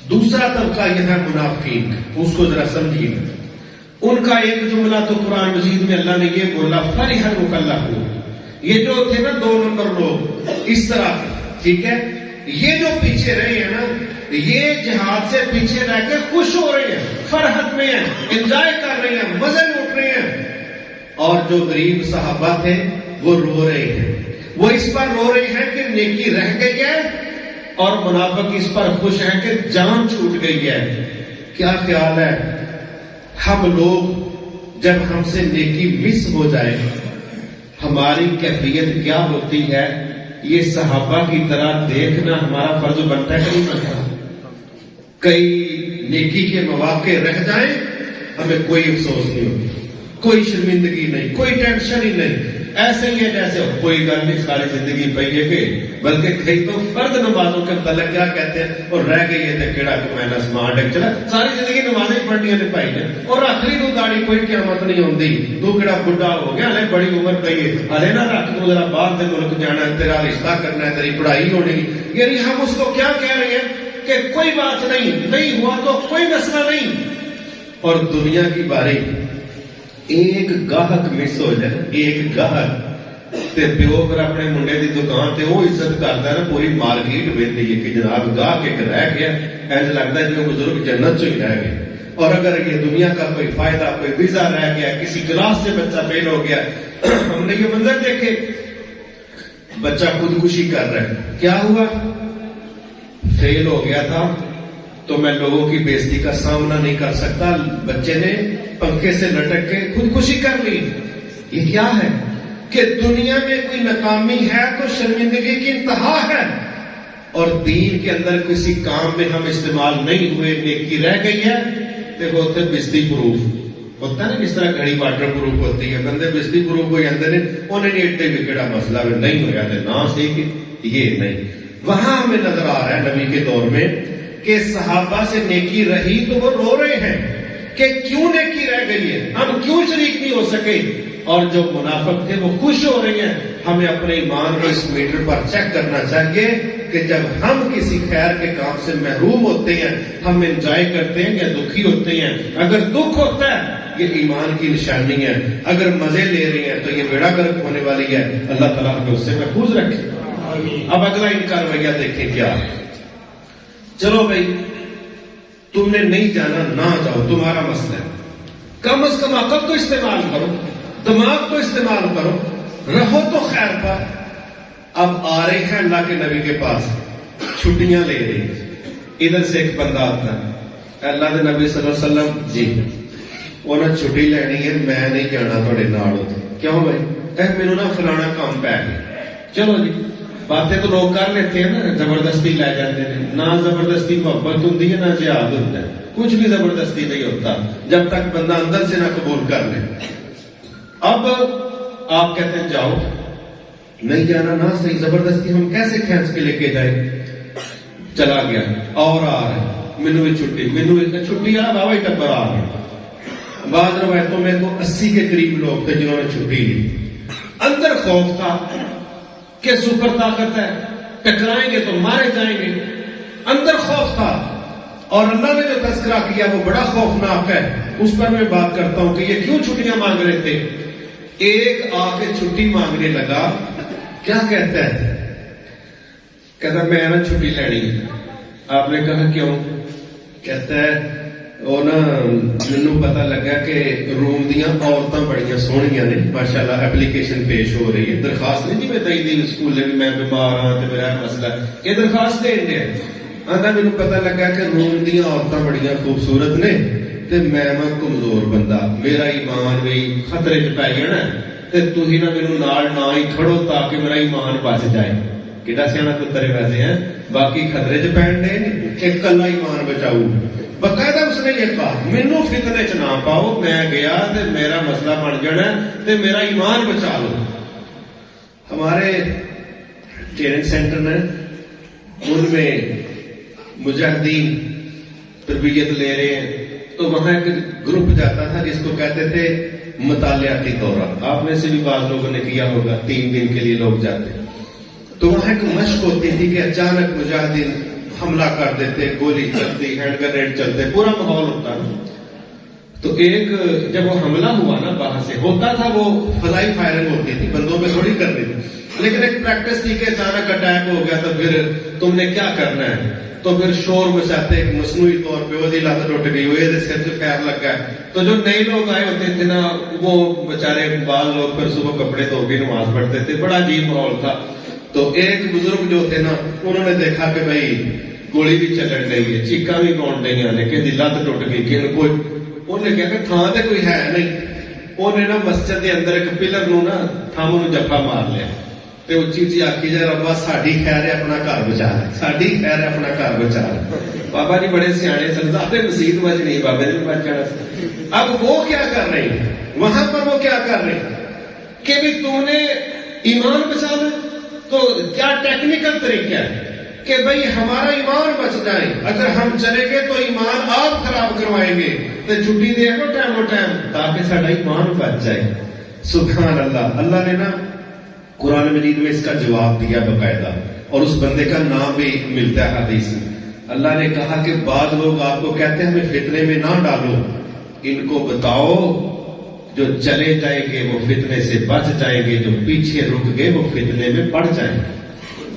دوسرا طبقہ یہ ہے منافقین، اس کو ذرا سمجھیے. ان کا ایک جملہ تو قرآن مجید میں اللہ نے یہ بولا، فرح المکلفون. یہ جو تھے نا 2 نمبر لوگ اس طرح، ٹھیک ہے، یہ جو پیچھے رہے ہیں نا، یہ جہاد سے پیچھے رہ کے خوش ہو رہے ہیں، فرحت میں ہیں، انجوائے کر رہے ہیں، مزے لوٹ رہے ہیں. اور جو غریب صحابہ تھے وہ رو رہے ہیں. وہ اس پر رو رہے ہیں کہ نیکی رہ گئی ہے، اور منافق اس پر خوش ہیں کہ جان چھوٹ گئی ہے. کیا خیال ہے ہم لوگ جب ہم سے نیکی مس ہو جائے ہماری کیفیت کیا ہوتی ہے؟ یہ صحابہ کی طرح دیکھنا ہمارا فرض بنتا ہے کہ نہیں بنتا؟ کئی نیکی کے مواقع رہ جائیں، ہمیں کوئی افسوس نہیں ہوتا، کوئی شرمندگی نہیں، کوئی ٹینشن ہی نہیں. ایسے ہی ہے جیسے کوئی گل نہیں، ساری زندگی پئی ہے کہ، بلکہ کئی تو فرض نمازوں کے متعلق کیا کہتے ہیں، اور رہ گئی ہے تو کیڑا کہ میں نہ سمارٹ ہے، چلا ساری زندگی نمازیں پڑھنی نے پائی ہے، اور آخری تو داڑھی کوئی قیامت نہیں ہوندی، تو کیڑا بڈھا ہو گیا، ہلے بڑی عمر پئی ہے، ہلے نہ رکھ تو ذرا باہر دے ملک جانا ہے، تیرا رشتہ کرنا ہے، تیری پڑھائی ہونی. یعنی ہم اس کو کیا کہہ رہے ہیں کہ کوئی بات نہیں ہوا تو کوئی مسئلہ نہیں. اور دنیا کی باری ایک گاہک مس ہو جائے، ایک گاہک تے پیو پھر اپنے منڈے دی دکان تے وہ عزت کرتا ہے نا، پوری مارکیٹ ویندی ہے کہ جناب گاہک ایک رہ گیا، ایسا لگتا ہے جو بزرگ جنت چ ہی رہ گئے. اور اگر یہ دنیا کا کوئی فائدہ، کوئی ویزا رہ گیا، کسی کلاس سے بچہ فیل ہو گیا، ہم نے یہ منظر دیکھے، بچہ خودکشی کر رہا ہے، کیا ہوا؟ فیل ہو گیا تھا تو میں لوگوں کی بے عزتی کا سامنا نہیں کر سکتا، بچے نے پنکھے سے لٹک کے خودکشی کر لی. یہ کیا ہے کہ دنیا میں کوئی ناکامی ہے تو شرمندگی کی انتہا ہے، اور دین کے اندر کسی کام میں ہم استعمال نہیں ہوئے، نیکی رہ گئی ہے. دیکھو ہوتے بجلی پروف ہوتا ہے نا، جس طرح گھڑی واٹر پروف ہوتی ہے، بندے بجلی پروف ہو جاتے ہیں، انہیں نہیں ایڈے بھی کہڑا مسئلہ نہیں ہو جاتے نہ صحیح. یہ نہیں، وہاں ہمیں نظر آ رہا ہے نبی کے دور میں کہ صحابہ سے نیکی رہی تو وہ رو رہے ہیں، کہ کیوں نیکی رہ گئی ہے, ہم کیوں شریک نہیں ہو سکے. اور جو منافق تھے وہ خوش ہو رہے ہیں. ہمیں اپنے ایمان کو اس میٹر پر چیک کرنا چاہیے کہ جب ہم کسی خیر کے کام سے محروم ہوتے ہیں, ہم انجوائے کرتے ہیں یا دکھی ہوتے ہیں. اگر دکھ ہوتا ہے یہ ایمان کی نشانی ہے, اگر مزے لے رہے ہیں تو یہ بیڑا گرک ہونے والی ہے. اللہ تعالیٰ ہمیں اس سے محفوظ رکھے. اب اگلا ان کا رویہ دیکھیں کیا. چلو بھائی تم نے نہیں جانا نہ جاؤ, تمہارا مسئلہ ہے. کم از کم عقل تو استعمال کرو, دماغ تو استعمال کرو, رہو تو خیر پر. اب آ رہے ہیں اللہ کے نبی کے پاس, چھٹیاں لے رہے ہیں. ادھر سے ایک بندہ آتا ہے, اللہ کے نبی صلی اللہ علیہ وسلم جی انہیں چھٹی لینی ہے, میں نہیں جانا تھوڑے نال. کیوں بھائی؟ میرے نا فلانا کام پہ گیا. چلو جی, باتیں تو لوگ کر لیتے ہیں نا, زبردستی لے جاتے ہیں. نہ زبردستی محبت ہوتی ہے نہ جہاد ہوتا ہے, کچھ بھی زبردستی نہیں ہوتا جب تک بندہ اندر سے نہ قبول کر لے. اب آپ کہتے ہیں جاؤ, نہیں جانا نہ صحیح, زبردستی ہم کیسے کھینچ کے لے کے جائیں. چلا گیا اور آ رہا ہے, مینو بھی چھٹی, مینو چھٹی آ بابا ٹبر آ رہا. بعض روایتوں میں تو 80 کے قریب لوگ تھے جنہوں نے چھٹی لی. اندر خوف تھا کہ سپر طاقت ہے, ٹکرائیں گے تو مارے جائیں گے. اندر خوف تھا. اور اللہ نے جو تذکرہ کیا وہ بڑا خوفناک ہے, اس پر میں بات کرتا ہوں کہ یہ کیوں چھٹیاں مانگ رہے تھے. ایک آ کے چھٹی مانگنے لگا, کیا کہتا ہے؟ کہتا میں نا چھٹی لینی ہے. آپ نے کہا کیوں؟ کہتا ہے وہ نا مینوں پتا لگا کہ روم دیاں عورتاں بڑیاں سونیاں نے, ماشاءاللہ اپلیکیشن پیش ہو رہی ہے, درخواست نہیں جی میں دئی دی اسکول میں, میں بیمار ہاں تو میرا مسئلہ یہ درخواست دین دیا. آندا مینوں پتا لگا کہ روم دیاں عورتاں بڑیاں خوبصورت نے تے میں کمزور بندہ, میرا ایمان بھی خطرے چ پی جانا تے تسی نہ مینوں نال نہ ہی کھڑو تاکہ میرا ایمان بچ جائے. کیڑا سیاںا پتر ویسے ہیں, باقی خطرے چ پین دے کہ کلا ایمان بچاؤ. باقاعدہ اس نے یہ کہا مینوں فتنے چ نہ پاؤ, میں گیا تے میرا مسئلہ بن جانا تے میرا ایمان بچا لو. ہمارے ٹریننگ سینٹر نے ان میں مجاہدین تربیت لے رہے ہیں, تو وہاں ایک گروپ جاتا تھا جس کو کہتے تھے مطالعاتی دورہ. آپ میں سے بھی بعض لوگوں نے کیا ہوگا, 3 دن کے لیے لوگ جاتے. تو وہاں ایک مشق ہوتی تھی کہ اچانک مجاہدین حملہ کر دیتے, گولی چلتی, ہینڈ گرینیڈ چلتے, پورا ماحول ہوتا نا. تو ایک جب وہ حملہ ہوا نا باہر سے ہوتا تھا, وہ فضائی فائرنگ ہوتی تھی, بندوں پہ تھوڑی کرنی تھی, لیکن ایک پریکٹس تھی کہ اچانک اٹیک ہو گیا تو پھر تم نے کیا کرنا ہے. تو پھر شور مچاتے, ایک مصنوعی طور پہ وہ لت ٹوٹ گئی, وہ سر سے پیر لگ گیا. تو جو نئے لوگ آئے ہوتے تھے نا, وہ بےچارے بعض لوگ پھر صبح کپڑے دھو کے نماز پڑھتے تھے, بڑا عجیب ماحول تھا. تو ایک بزرگ جو تھے نا, انہوں نے دیکھا کہ بھائی گولی بھی چلن رہی ہے, چیکاں بھی کون رہی ہیں, کہ لت ٹوٹ گئی, کہ کوئی انہوں نے کہا کہ تھان تے کوئی ہے نہیں. انہیں نا مسجد کے اندر ایک پلر نو نا تھام نو جفا مار لیا تے اچھی اچھی آخی جائے ربا ساڈی خیر ہے اپنا گھر بچا لے, ساڈی خیر ہے اپنا گھر بچا لے. بابا جی بڑے سیانے سن, آپ نے مسیت بچ نہیں, بابے نے بچ جانا. اب وہ کیا کر رہے ہیں وہاں پر, وہ کیا کر رہے ہیں کہ بھی تم نے ایمان بچانا, تو کیا ٹیکنیکل طریقہ ہے کہ بھئی ہمارا ایمان بچ جائے. اگر ہم چلیں گے تو ایمان آپ خراب کروائیں گے, تو چھٹی دے گا ٹائم و ٹائم تاکہ ساڈا ایمان بچ جائے. سبحان اللہ. اللہ نے نا قرآن مجید میں اس کا جواب دیا باقاعدہ, اور اس بندے کا نام بھی ملتا ہے حدیث میں. اللہ نے کہا کہ بعض لوگ آپ کو کہتے ہیں ہمیں فتنے میں نہ ڈالو, ان کو بتاؤ جو چلے جائیں گے وہ فتنے سے بچ جائیں گے, جو پیچھے رک گئے وہ فتنے میں پڑ جائیں گے.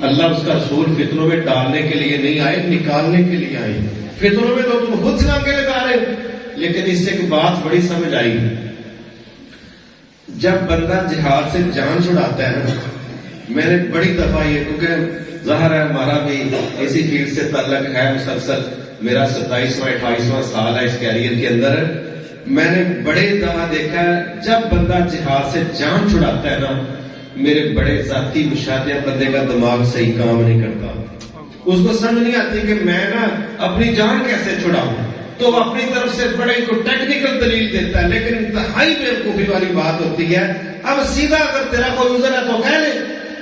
اللہ اس کا رسول فتنوں میں ڈالنے کے لیے نہیں آئے, نکالنے کے لیے آئے. فتنوں میں تو تم خود سلام کے لگا رہے. لیکن اس سے ایک بات بڑی سمجھ آئی, جب بندہ جہاد سے جان چھڑاتا ہے نا, میں نے بڑی دفعہ یہ, کیونکہ ظاہر ہے ہمارا بھی اسی فیلڈ سے تعلق ہے مسلسل, میرا 27واں 28واں سال ہے اس کیریئر کے اندر, میں نے بڑے دفعہ دیکھا ہے جب بندہ جہاد سے جان چھڑاتا ہے نا, میرے بڑے ذاتی مشاہدے, بندے کا دماغ صحیح کام نہیں کرتا, اس کو سمجھ نہیں آتی کہ میں نا اپنی جان کیسے چھڑاؤں. تو وہ اپنی طرف سے بڑے کو ٹیکنیکل دلیل دیتا ہے, لیکن انتہائی بیوقوفی والی بات ہوتی ہے. اب سیدھا اگر تیرا کوئی عذر ہے تو کہہ لے,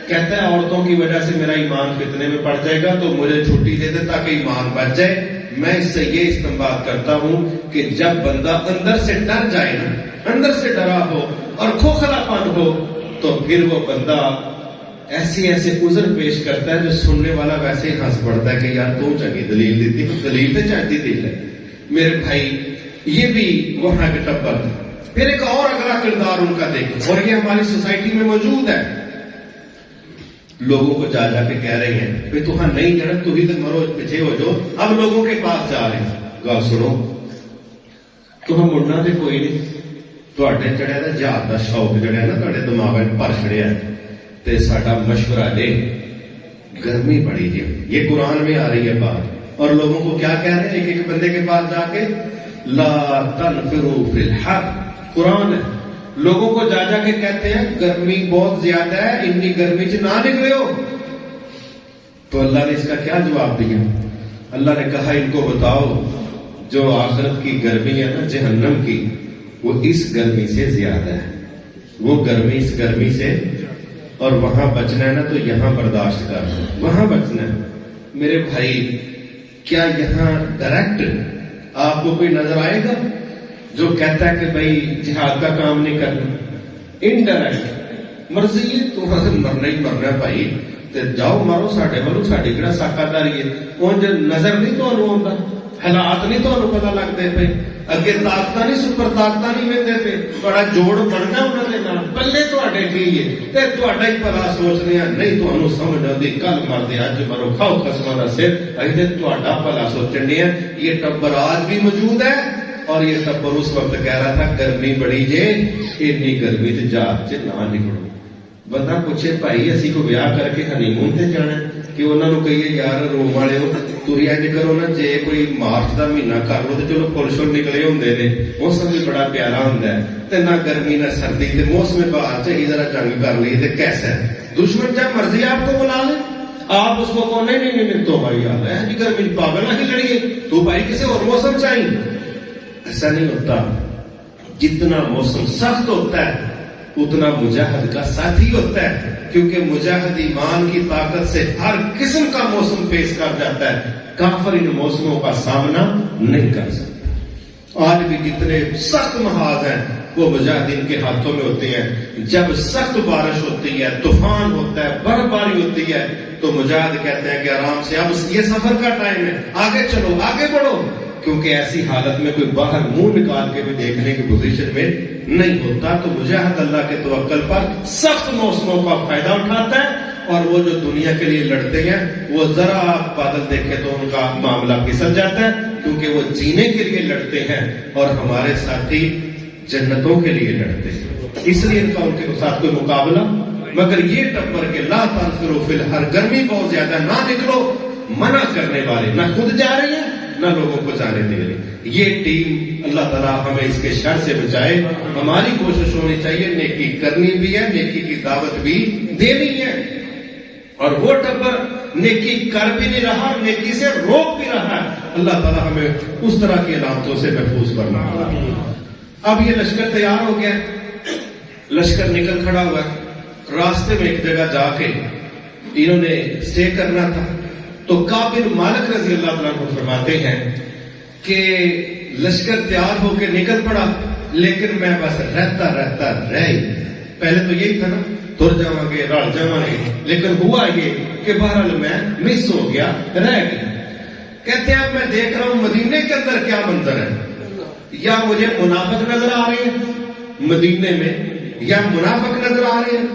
کہتا ہے عورتوں کی وجہ سے میرا ایمان فتنے میں پڑ جائے گا, تو مجھے چھٹی دے دے تاکہ ایمان بچ جائے. میں اس سے یہ استنباط کرتا ہوں کہ جب بندہ اندر سے ڈر جائے نا، اندر سے ڈرا ہو اور کھوکھلا پن ہو، تو پھر وہ بندہ ایسے عذر پیش کرتا ہے جو سننے والا ویسے ہی ہنس پڑتا ہے کہ یار تو چنگی دلیل دیتی، دلیل تو چاہتی دل ہے میرے بھائی۔ یہ بھی وہاں کے ٹبر تھا۔ پھر ایک اور اگلا کردار ان کا دیکھو، اور یہ ہماری سوسائٹی میں موجود ہے۔ لوگوں کو جا کے کہہ رہے ہیں کہ تمہیں نہیں جڑا، تو ہی تو مرو پیچھے ہو جو، اب لوگوں کے پاس جا رہے ہیں۔ گل سنو، تمہیں مڑنا تو کوئی نہیں، تھوڑے چڑھیا نا جہاد کا شوق جڑا نا تھوڑے دماغ میں بھر چڑھیا تے ساڈا مشورہ لے، گرمی بڑی جی، یہ قرآن میں آ رہی ہے بات، اور لوگوں کو کیا کہہ رہے ہیں ایک بندے کے پاس جا کے، لا تنفروا فی الحر، قرآن ہے، لوگوں کو جا کے کہتے ہیں گرمی بہت زیادہ ہے، اتنی گرمی سے نہ نکلے ہو۔ تو اللہ نے اس کا کیا جواب دیا؟ اللہ نے کہا ان کو بتاؤ جو آخرت کی گرمی ہے نا جہنم کی، وہ اس گرمی سے زیادہ ہے، وہ گرمی اس گرمی سے، اور وہاں بچنا ہے نا تو یہاں برداشت کرنا، وہاں بچنا ہے۔ میرے بھائی کیا یہاں ڈائریکٹ آپ کو کوئی نظر آئے گا جو کہتا ہے کہ بھائی جہاد کا کام نہیں کرنا؟ انڈائریکٹ مرضی ہے، تو وہاں سے مرنا ہی مرنا ہے بھائی، تے جاؤ مارو، ساڈے والوں ساڈی کہڑا ساکاداری ہے، اونج نظر نہیں تمہیں آتا، حالات نہیں تمہیں پتا لگتے پے، اگے طاقت نہیں سپر طاقت نہیں وہدے پے، بڑا جوڑ بننا انہوں نے نال، پلے تواڈے کی ہے تے تواڈا ہی بھلا سوچنے ہیں، نہیں تمہیں سمجھ آتی، کل مردے اج مرو، کھاؤ قسماں دا سر، اج تے تواڈا بھلا سوچنے ہیں۔ یہ ٹبر آج بھی موجود ہے، اور یہ ٹبر اس وقت کہہ رہا تھا گرمی بڑی جے، اتنی گرمی تے جہاد چ نہ نکلو۔ بندہ پوچھے بھائی اسی کو بیاہ کر کے ہنی مون تے جانا کہ انہوں نے کہیے یار روم والے ہو تھی اج کرو نا، جے کوئی مارچ کا مہینہ کر لو تو چلو پھل شل نکلے ہوندے نے، موسم بھی بڑا پیارا ہوندا ہے، تے نہ گرمی نہ سردی، تے موسم بہار چاہیے ذرا جنگ کر لی تے کیسا ہے؟ دشمن جب مرضی آپ کو بلا لے، آپ اس کو کہو نہیں نہیں نہیں تو بھائی یار ہے جی گرمی پاگل نہ لڑیے، تو بھائی کسی اور موسم چاہیے۔ ایسا نہیں ہوتا، جتنا موسم سخت ہوتا ہے اتنا مجاہد کا ساتھی ہوتا ہے، کیونکہ مجاہد ایمان کی طاقت سے ہر قسم کا موسم پیش کر جاتا ہے، کافر ان موسموں کا سامنا نہیں کر سکتا۔ آج بھی جتنے سخت محاذ ہیں وہ مجاہدین کے ہاتھوں میں ہوتے ہیں۔ جب سخت بارش ہوتی ہے، طوفان ہوتا ہے، برف باری ہوتی ہے، تو مجاہد کہتے ہیں کہ آرام سے، اب یہ سفر کا ٹائم ہے، آگے چلو آگے بڑھو، کیونکہ ایسی حالت میں کوئی باہر منہ نکال کے بھی دیکھنے کی پوزیشن میں نہیں ہوتا۔ تو مجاہد اللہ کے توکل پر سخت موسموں کا فائدہ اٹھاتا ہے، اور وہ جو دنیا کے لیے لڑتے ہیں وہ ذرا آپ بادل دیکھیں تو ان کا معاملہ پھسل جاتا ہے، کیونکہ وہ جینے کے لیے لڑتے ہیں اور ہمارے ساتھی جنتوں کے لیے لڑتے ہیں، اس لیے ان کا ان کے ساتھ کوئی مقابلہ۔ مگر یہ ٹپر کے لا تنفروا فی الحر، گرمی بہت زیادہ نہ نکلو، منع کرنے والے نہ خود جا رہے ہیں نہ لوگوں کو جانے دے رہے۔ یہ ٹیم اللہ تعالیٰ ہمیں اس کے شر سے بچائے۔ ہماری کوشش ہونی چاہیے نیکی کرنی بھی ہے، نیکی کی دعوت بھی دینی ہے، اور وہ ٹبر نیکی کر بھی نہیں رہا، نیکی سے روک بھی رہا ہے۔ اللہ تعالیٰ ہمیں اس طرح کی علامتوں سے محفوظ کرنا۔ اب یہ لشکر تیار ہو گیا، لشکر نکل کھڑا ہوا، راستے میں ایک جگہ جا کے انہوں نے اسٹے کرنا تھا۔ تو کعب بن مالک رضی اللہ تعالیٰ کو فرماتے ہیں کہ لشکر تیار ہو کے نکل پڑا، لیکن میں بس رہتا رہ ہی، پہلے تو یہی تھا نا تر جاؤں گے رل جاؤں گے، لیکن ہوا یہ کہ بہرحال میں مس ہو گیا، رہ گیا۔ کہتے ہیں اب میں دیکھ رہا ہوں مدینے کے اندر کیا منظر ہے، یا مجھے منافق نظر آ رہے ہیں مدینے میں، یا منافق نظر آ رہے ہیں،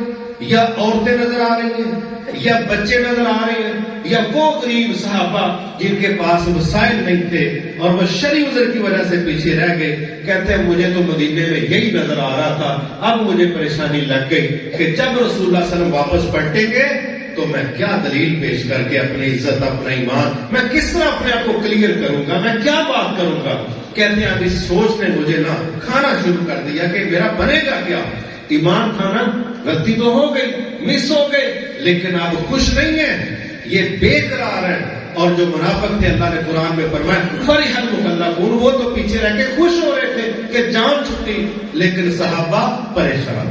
یا عورتیں نظر آ رہی ہیں، یا بچے نظر آ رہے ہیں، یا وہ غریب صحابہ جن کے پاس وسائل نہیں تھے اور وہ شرعی عذر کی وجہ سے پیچھے رہ گئے۔ کہتے ہیں مجھے تو مدینے میں یہی نظر آ رہا تھا، اب مجھے پریشانی لگ گئی کہ جب رسول اللہ صلی اللہ علیہ وسلم واپس پلٹیں گے تو میں کیا دلیل پیش کر کے اپنی عزت، اپنا ایمان، میں کس طرح اپنے آپ کو کلیئر کروں گا، میں کیا بات کروں گا۔ کہتے ہیں اب اس سوچ نے مجھے نہ کھانا شروع کر دیا کہ میرا بنے گا کیا۔ ایمان تھا نا، غلطی تو ہو گئی، مس ہو گئے، لیکن آپ خوش نہیں ہیں، یہ بے قرار ہے۔ اور جو منافق تھے اللہ نے قرآن میں فرمایا فرح المخلفون، وہ تو پیچھے رہ کے خوش ہو رہے تھے کہ جان چھٹی، لیکن صحابہ پریشان۔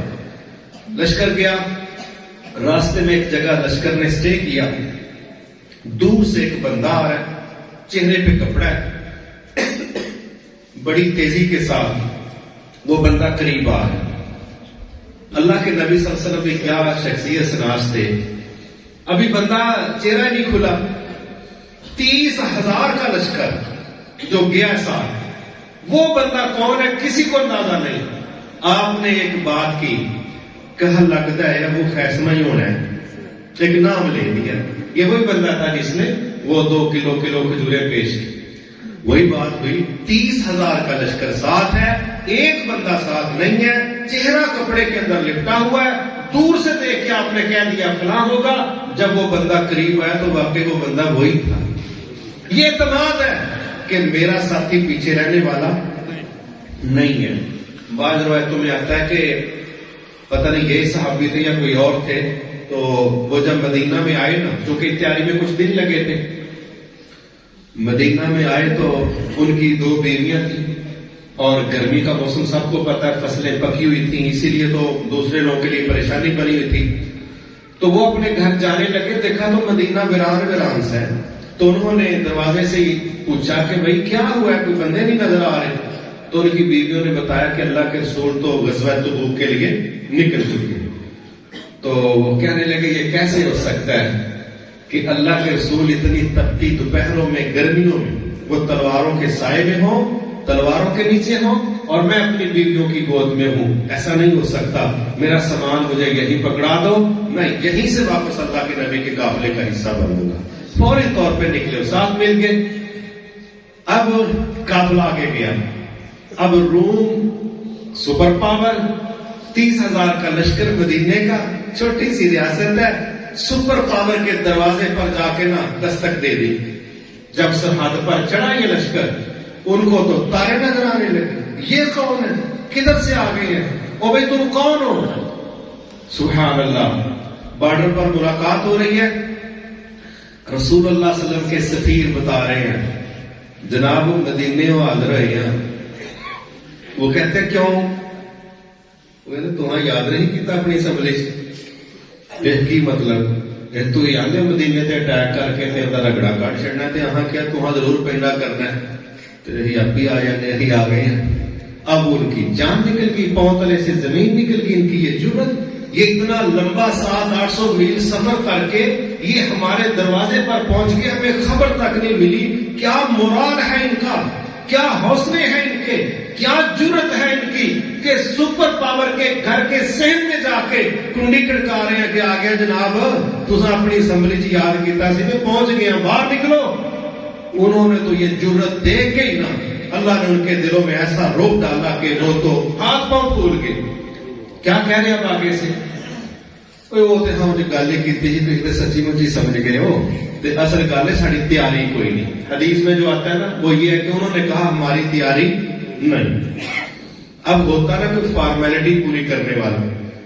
لشکر گیا، راستے میں ایک جگہ لشکر نے اسٹے کیا، دور سے ایک بندہ آ رہا ہے، چہرے پہ کپڑا ہے، بڑی تیزی کے ساتھ وہ بندہ قریب آ ہے. اللہ کے نبی صلی اللہ علیہ وسلم کی کیا شخصیت سناس تھے. ابھی بندہ چہرہ نہیں کھلا، 30,000 کا لشکر جو گیا ساتھ، وہ بندہ کون ہے کسی کو اندازہ نہیں. آپ نے ایک بات کی، کہا لگتا ہے وہ فیصلہ ہی ہونا ہے، ایک نام لے دیا. یہ وہی بندہ تھا جس نے وہ 2 کلو کھجوریں پیش کی. وہی بات ہوئی، 30,000 کا لشکر ساتھ ہے، ایک بندہ ساتھ نہیں ہے، چہرہ کپڑے کے اندر لپٹا ہوا ہے. دور سے دیکھ کے آپ نے کہہ دیا فلاں ہوگا. جب وہ بندہ قریب آیا تو واقعی وہ بندہ وہی تھا. یہ اعتماد ہے کہ میرا ساتھی پیچھے رہنے والا نہیں ہے. بعض روایتوں میں آتا ہے کہ پتہ نہیں یہ صحابی تھے یا کوئی اور تھے، تو وہ جب مدینہ میں آئے نا، چونکہ تیاری میں کچھ دن لگے تھے، مدینہ میں آئے تو ان کی 2 بیویاں تھیں اور گرمی کا موسم سب کو پتہ ہے، فصلیں پکی ہوئی تھیں، اسی لیے تو دوسرے لوگوں کے لیے پریشانی بنی ہوئی تھی. تو وہ اپنے گھر جانے لگے، دیکھا تو مدینہ ویران سے ہے. تو انہوں نے دروازے سے ہی پوچھا کہ بھئی کیا ہوا ہے، کوئی بندے نہیں نظر آ رہے. تو ان کی بیویوں نے بتایا کہ اللہ کے رسول تو غزوہ تبوک کے لیے نکل چکے. تو وہ کہنے لگے یہ کیسے ہو سکتا ہے کہ اللہ کے رسول اتنی تپتی دوپہروں میں، گرمیوں میں وہ تلواروں کے سائے میں ہوں، تلواروں کے نیچے ہوں، اور میں اپنی بیویوں کی گود میں ہوں. ایسا نہیں ہو سکتا، میرا سامان مجھے یہیں پکڑا دو، میں یہیں سے واپس اللہ کے نبی کے قافلے کا حصہ بنوں گا. فوری طور پہ نکلے، ساتھ مل گئے. اب قافلہ آگے گیا. اب روم سپر پاور، 30,000 کا لشکر، مدینے کا چھوٹی سی ریاست ہے، سپر پاور کے دروازے پر جا کے نا دستک دے دی. جب سرحد پر چڑھا یہ لشکر، ان کو تو تارے نظر آنے لگے. یہ کون ہے، کدھر سے آ گئے ہیں، او بھائی تم کون ہو؟ سبحان اللہ. بارڈر پر ملاقات ہو رہی ہے، رسول اللہ صلی اللہ علیہ وسلم کے سفیر بتا رہے ہیں جناب مدینے وہ حاضر ہوئے ہیں. وہ کہتے ہیں کیوں؟ وہ کہتے تمہیں یاد نہیں کیتا اپنی اسمبلی سے کی مطلب تو یہ آنے مدینے تے اٹیک کر کے تے اندر رگڑا کٹ چھڑنا تے ہاں کیا تمہیں ضرور پینڈا کرنا ہے. تو یہ اب بھی آ جانے ہی آ گئے ہیں. اب ان کی جان نکل گئی، پاؤں تلے سے زمین نکل گئی. ان کی یہ جرت، یہ اتنا لمبا 700-800 میل سفر کر کے یہ ہمارے دروازے پر پہنچ گئے، ہمیں خبر تک نہیں ملی. کیا مورال ہے ان کا، کیا حوصلے ہیں ان کے، کیا جرت ہے ان کی کہ سپر پاور کے گھر کے صحن میں جا کے کنڈی کڑکا رہے ہیں کہ آ گیا جناب تسا اپنی اسمبلی چ یاد کیتا سی میں پہنچ گیا، باہر نکلو. انہوں نے تو یہ جرت دیکھ کے ہی نا اللہ نے ان کے دلوں میں ایسا روک ڈالا کہ وہ تو ہاتھ پاؤں پھول گئے. کیا کہہ رہے اب آگے سے؟ وہ تو ہم جو گل ہی کی تھی سچی مچی سمجھ گئے ہو. اصل گل ہے ساری تیاری کوئی نہیں. حدیث میں جو آتا ہے نا وہ یہ ہے کہ انہوں نے کہا ہماری تیاری نہیں. اب ہوتا نا کوئی فارمیلٹی پوری کرنے والا،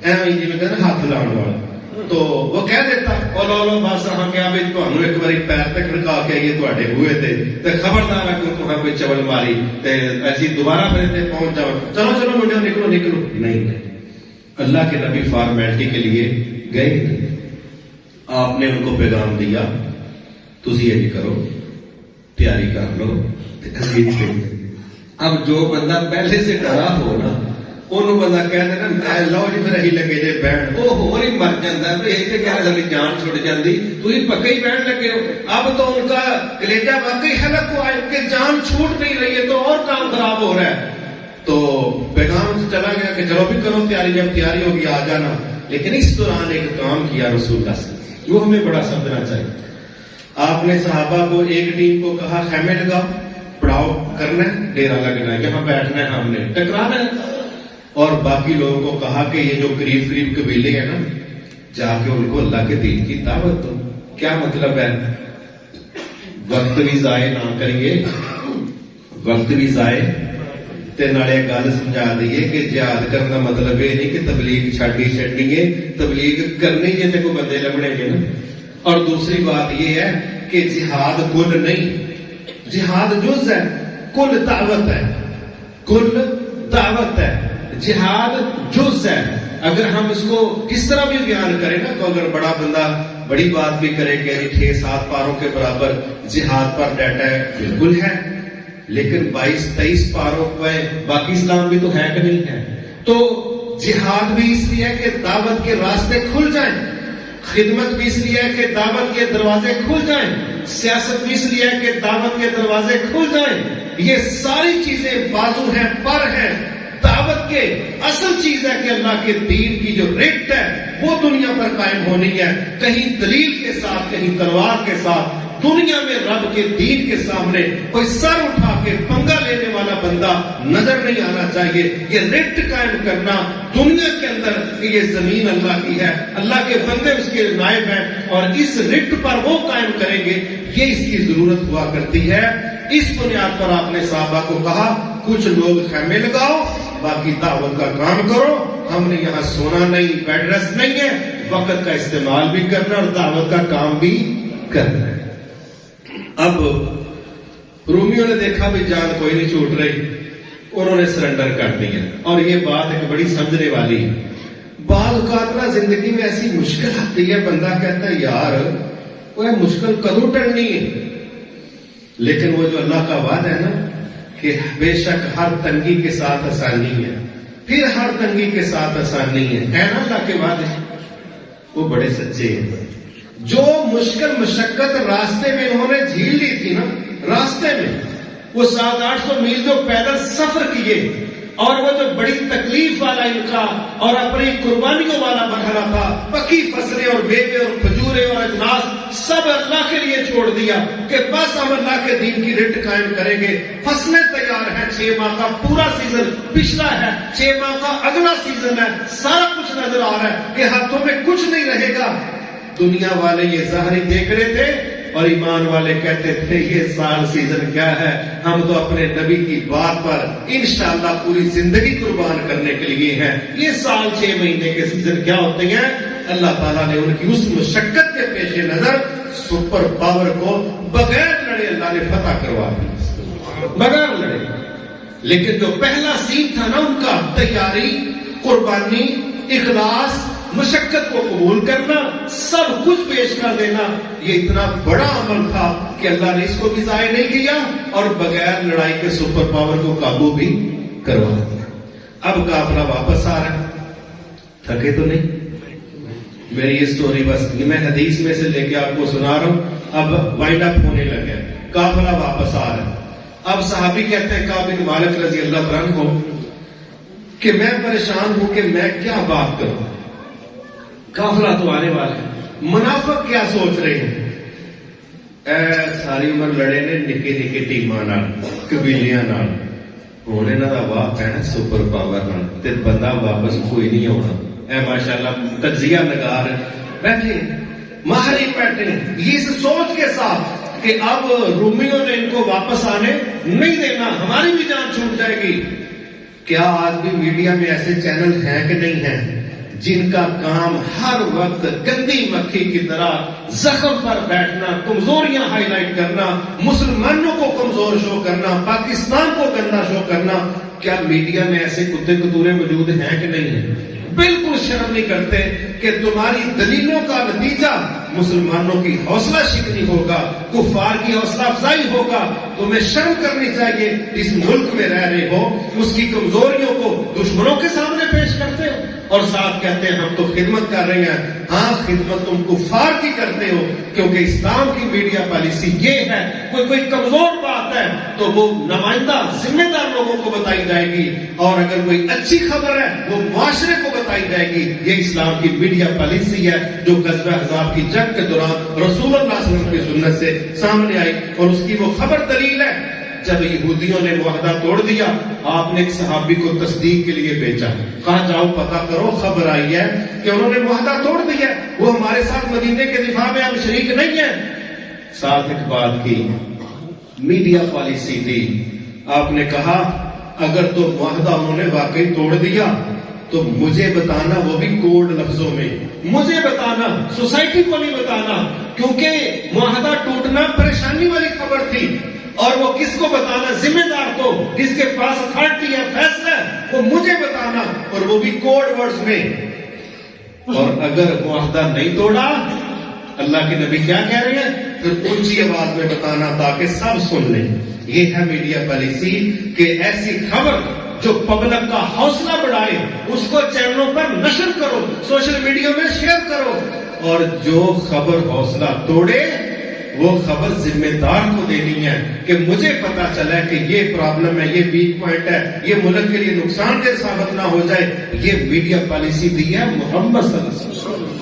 ایویں جی میں کہنا ہاتھ لاؤن والا، تو وہ کہہ دیتا او لو لو بس ہاں کیا بھی تمہیں ایک باری پیر تک کھڑکا کے آئیے تواڈے ہوئے تے خبردار ہے کہ تمہیں کوئی چول ماری تے ایسی دوبارہ پھر تے پہنچ جاؤ، چلو چلو منڈیوں نکلو نکلو. نہیں، اللہ کے نبی فارمیلٹی کے لیے گئے. آپ نے ان کو پیغام دیا تسی یہ کرو، تیاری کر لو. اب جو بندہ پہلے سے ڈرا ہو نا انہوں بندہ کہہ دینا میں لو جی پھر اہی لگے جے بہن وہ ہو ہی مر جاتا ہے. یہ تو کہہ رہا جان چھوڑ جاتی، تھی پکا ہی بہن لگے ہو. اب تو ان کا کلیجہ واقعی حلق ہوا ہے کہ جان چھوٹ نہیں رہی ہے تو اور کام خراب ہو رہا ہے. تو پیغام چلا گیا کہ چلو بھی کرو تیاری، جب تیاری ہوگی آ جانا. لیکن اس دوران ایک کام کیا رسول اللہ سے جو ہمیں بڑا سمجھنا چاہیے. آپ نے صحابہ کو ایک ٹیم کو کہا خیمے لگاؤ، پڑاؤ کرنا ہے، ڈیرا لگنا ہے، یہاں بیٹھنا ہے، ہم نے ٹکرانا ہے. اور باقی لوگوں کو کہا کہ یہ جو قریب قریب قبیلے ہیں نا جا کے ان کو اللہ کے دین کی دعوت دو. کیا مطلب ہے؟ وقت بھی ضائع نہ کریے، وقت بھی ضائع تے نالے گل سمجھا دیے کہ جہاد کرنے کا مطلب یہ نہیں کہ تبلیغ چھڈی چھڈنی ہے، تبلیغ کرنی ہے تے کوئی بندے لبنے گے نا. اور دوسری بات یہ ہے کہ جہاد کل نہیں، جہاد جز ہے، کل دعوت ہے، کل دعوت ہے. جہاد جز ہے. اگر ہم اس کو کس طرح بھی بیان کریں نا تو اگر بڑا بندہ بڑی بات بھی کرے کہ 6-7 پاروں کے برابر جہاد پر ڈیٹا ہے، بالکل ہے، لیکن 22-23 پاروں پہ باقی اسلام بھی تو ہے کہ نہیں ہے؟ تو جہاد بھی اس لیے ہے کہ دعوت کے راستے کھل جائیں، خدمت بھی اس لیے ہے کہ دعوت کے دروازے کھل جائیں، سیاست بھی اس لیے ہے کہ دعوت کے دروازے کھل جائیں. یہ ساری چیزیں بازو ہیں، پر ہیں. دعوت کے اصل چیز ہے کہ اللہ کے دین کی جو رٹ ہے وہ دنیا پر قائم ہونی ہے، کہیں دلیل کے ساتھ، کہیں تلوار کے ساتھ. دنیا میں رب کے دین کے سامنے کوئی سر اٹھا کے پنگا لینے والا بندہ نظر نہیں آنا چاہیے. یہ رٹ قائم کرنا دنیا کے اندر کہ یہ زمین اللہ کی ہے، اللہ کے بندے اس کے نائب ہیں، اور اس رٹ پر وہ قائم کریں گے، یہ اس کی ضرورت ہوا کرتی ہے. اس بنیاد پر آپ نے صحابہ کو کہا کچھ لوگ خیمے لگاؤ، باقی دعوت کا کام کرو. ہم نے یہاں سونا نہیں، بیڈ ریسٹ نہیں ہے، وقت کا استعمال بھی کرنا اور دعوت کا کام بھی کرنا ہے. اب رومیوں نے دیکھا بھی جان کوئی نہیں چھوٹ رہی، انہوں نے سرنڈر کر دیا. اور یہ بات ایک بڑی سمجھنے والی ہے. بعض اوقات نا زندگی میں ایسی مشکل آتی ہے، بندہ کہتا ہے یار وہ مشکل کدوں ٹلنی ہے، لیکن وہ جو اللہ کا وعدہ ہے نا کہ بے شک ہر تنگی کے ساتھ آسانی ہے، پھر ہر تنگی کے ساتھ آسانی ہے نا اللہ کے وعدے، وہ بڑے سچے ہیں. جو مشکل مشقت راستے میں انہوں نے جھیل لی تھی نا، راستے میں وہ 700-800 میل جو پیدل سفر کیے، اور وہ جو بڑی تکلیف والا ان کا اور اپنی قربانیوں والا مرحلہ تھا، پکی فصلیں اور بیوے اور کھجورے اور اجناس سب اللہ کے لیے چھوڑ دیا کہ بس ہم اللہ کے دین کی رٹ قائم کریں گے. فصلیں تیار ہیں، 6 ماہ کا پورا سیزن پچھلا ہے، 6 ماہ کا اگلا سیزن ہے، سارا کچھ نظر آ رہا ہے کہ ہاتھوں میں کچھ نہیں رہے گا. دنیا والے یہ ظاہری دیکھ رہے تھے اور ایمان والے کہتے تھے یہ سال سیزن کیا ہے، ہم تو اپنے نبی کی بات پر انشاءاللہ پوری زندگی قربان کرنے کے لیے ہیں. یہ سال 6 مہینے کے سیزن کیا ہوتے ہیں؟ اللہ تعالیٰ نے ان کی اس مشقت کے پیش نظر سپر پاور کو بغیر لڑے اللہ نے فتح کروا دی، بغیر لڑے. لیکن جو پہلا سین تھا نا ان کا، تیاری، قربانی، اخلاص، مشقت کو قبول کرنا، سب کچھ پیش کر دینا، یہ اتنا بڑا عمل تھا کہ اللہ نے اس کو بھی ضائع نہیں کیا اور بغیر لڑائی کے سپر پاور کو قابو بھی کروا دیا. اب قافلہ واپس آ رہا ہے، تھکے تو نہیں؟ میری یہ سٹوری بس میں حدیث میں سے لے کے آپ کو سنا رہا ہوں. اب وائنڈ اپ ہونے لگے، قافلہ واپس آ رہا ہے. اب صحابی کہتے ہیں کعب بن مالک رضی اللہ عنہ کو کہ میں پریشان ہوں کہ میں کیا بات کروں، قافلہ تو آنے والا ہے. منافق کیا سوچ رہے ہیں؟ اے ساری عمر لڑے نے نکے نکے ٹیماں نال، قبیلیاں نال، ہونے نہ دا واہ پینا سپر پاور نال تے بندہ واپس کوئی نہیں ہونا. اے ماشاءاللہ تجزیہ نگار بیٹھے ماہری بیٹھے اس سوچ کے ساتھ کہ اب رومیوں نے ان کو واپس آنے نہیں دینا، ہماری بھی جان چھوٹ جائے گی. کیا آج بھی میڈیا میں ایسے چینل ہیں کہ نہیں ہیں جن کا کام ہر وقت گندی مکھی کی طرح زخم پر بیٹھنا، کمزوریاں ہائی لائٹ کرنا، مسلمانوں کو کمزور شو کرنا، پاکستان کو گندا شو کرنا؟ کیا میڈیا میں ایسے کتے کتورے موجود ہیں کہ نہیں ہیں؟ بالکل شرم نہیں کرتے کہ تمہاری دلیلوں کا نتیجہ مسلمانوں کی حوصلہ شکنی ہوگا، کفار کی حوصلہ افزائی ہوگا. تمہیں شرم کرنی چاہیے. اس ملک میں رہ رہے ہو، اس کی کمزوریوں کو دشمنوں کے سامنے پیش کرتے ہو اور ساتھ کہتے ہیں ہم تو خدمت کر رہے ہیں. ہاں خدمت تم کفار کی کرتے ہو، کیونکہ اسلام کی میڈیا پالیسی یہ ہے کوئی کمزور بات ہے تو وہ نمائندہ ذمہ دار لوگوں کو بتائی جائے گی، اور اگر کوئی اچھی خبر ہے وہ معاشرے کو بتائی جائے گی. یہ اسلام کی میڈیا پالیسی ہے جو غزوہ احزاب کی جنگ کے دوران رسول اللہ صلی اللہ علیہ وسلم کی سنت سے سامنے آئی، اور اس کی وہ خبر دلیل ہے. جب یہودیوں نے معاہدہ توڑ دیا، آپ نے ایک صحابی کو تصدیق کے لیے بھیجا، کہا جاؤ پتہ کرو، خبر آئی ہے کہ انہوں نے معاہدہ توڑ دیا، وہ ہمارے ساتھ مدینے کے دفاع میں اب شریک نہیں ہے. ساتھ ایک بات کی، میڈیا پالیسی تھی. آپ نے کہا اگر تو معاہدہ انہوں نے واقعی توڑ دیا تو مجھے بتانا، وہ بھی کوڈ لفظوں میں مجھے بتانا، سوسائٹی کو نہیں بتانا، کیونکہ معاہدہ ٹوٹنا پریشانی والی خبر تھی. اور وہ کس کو بتانا؟ ذمہ دار کو، جس کے پاس اتھارٹی ہے، فیصلہ ہے، وہ مجھے بتانا، اور وہ بھی کوڈ ورڈز میں. اور اگر معاہدہ نہیں توڑا اللہ کے نبی کیا کہہ رہے ہیں؟ پھر اونچی آواز میں بتانا تاکہ سب سن لیں. یہ ہے میڈیا پالیسی کہ ایسی خبر جو پبلک کا حوصلہ بڑھائے اس کو چینلوں پر نشر کرو, سوشل میڈیا میں شیئر کرو, اور جو خبر حوصلہ توڑے وہ خبر ذمہ دار کو دینی ہے کہ مجھے پتا چلا کہ یہ پرابلم ہے, یہ ویک پوائنٹ ہے, یہ ملک کے لیے نقصان دہ ثابت نہ ہو جائے. یہ میڈیا پالیسی دی ہے محمد صلی اللہ علیہ وسلم.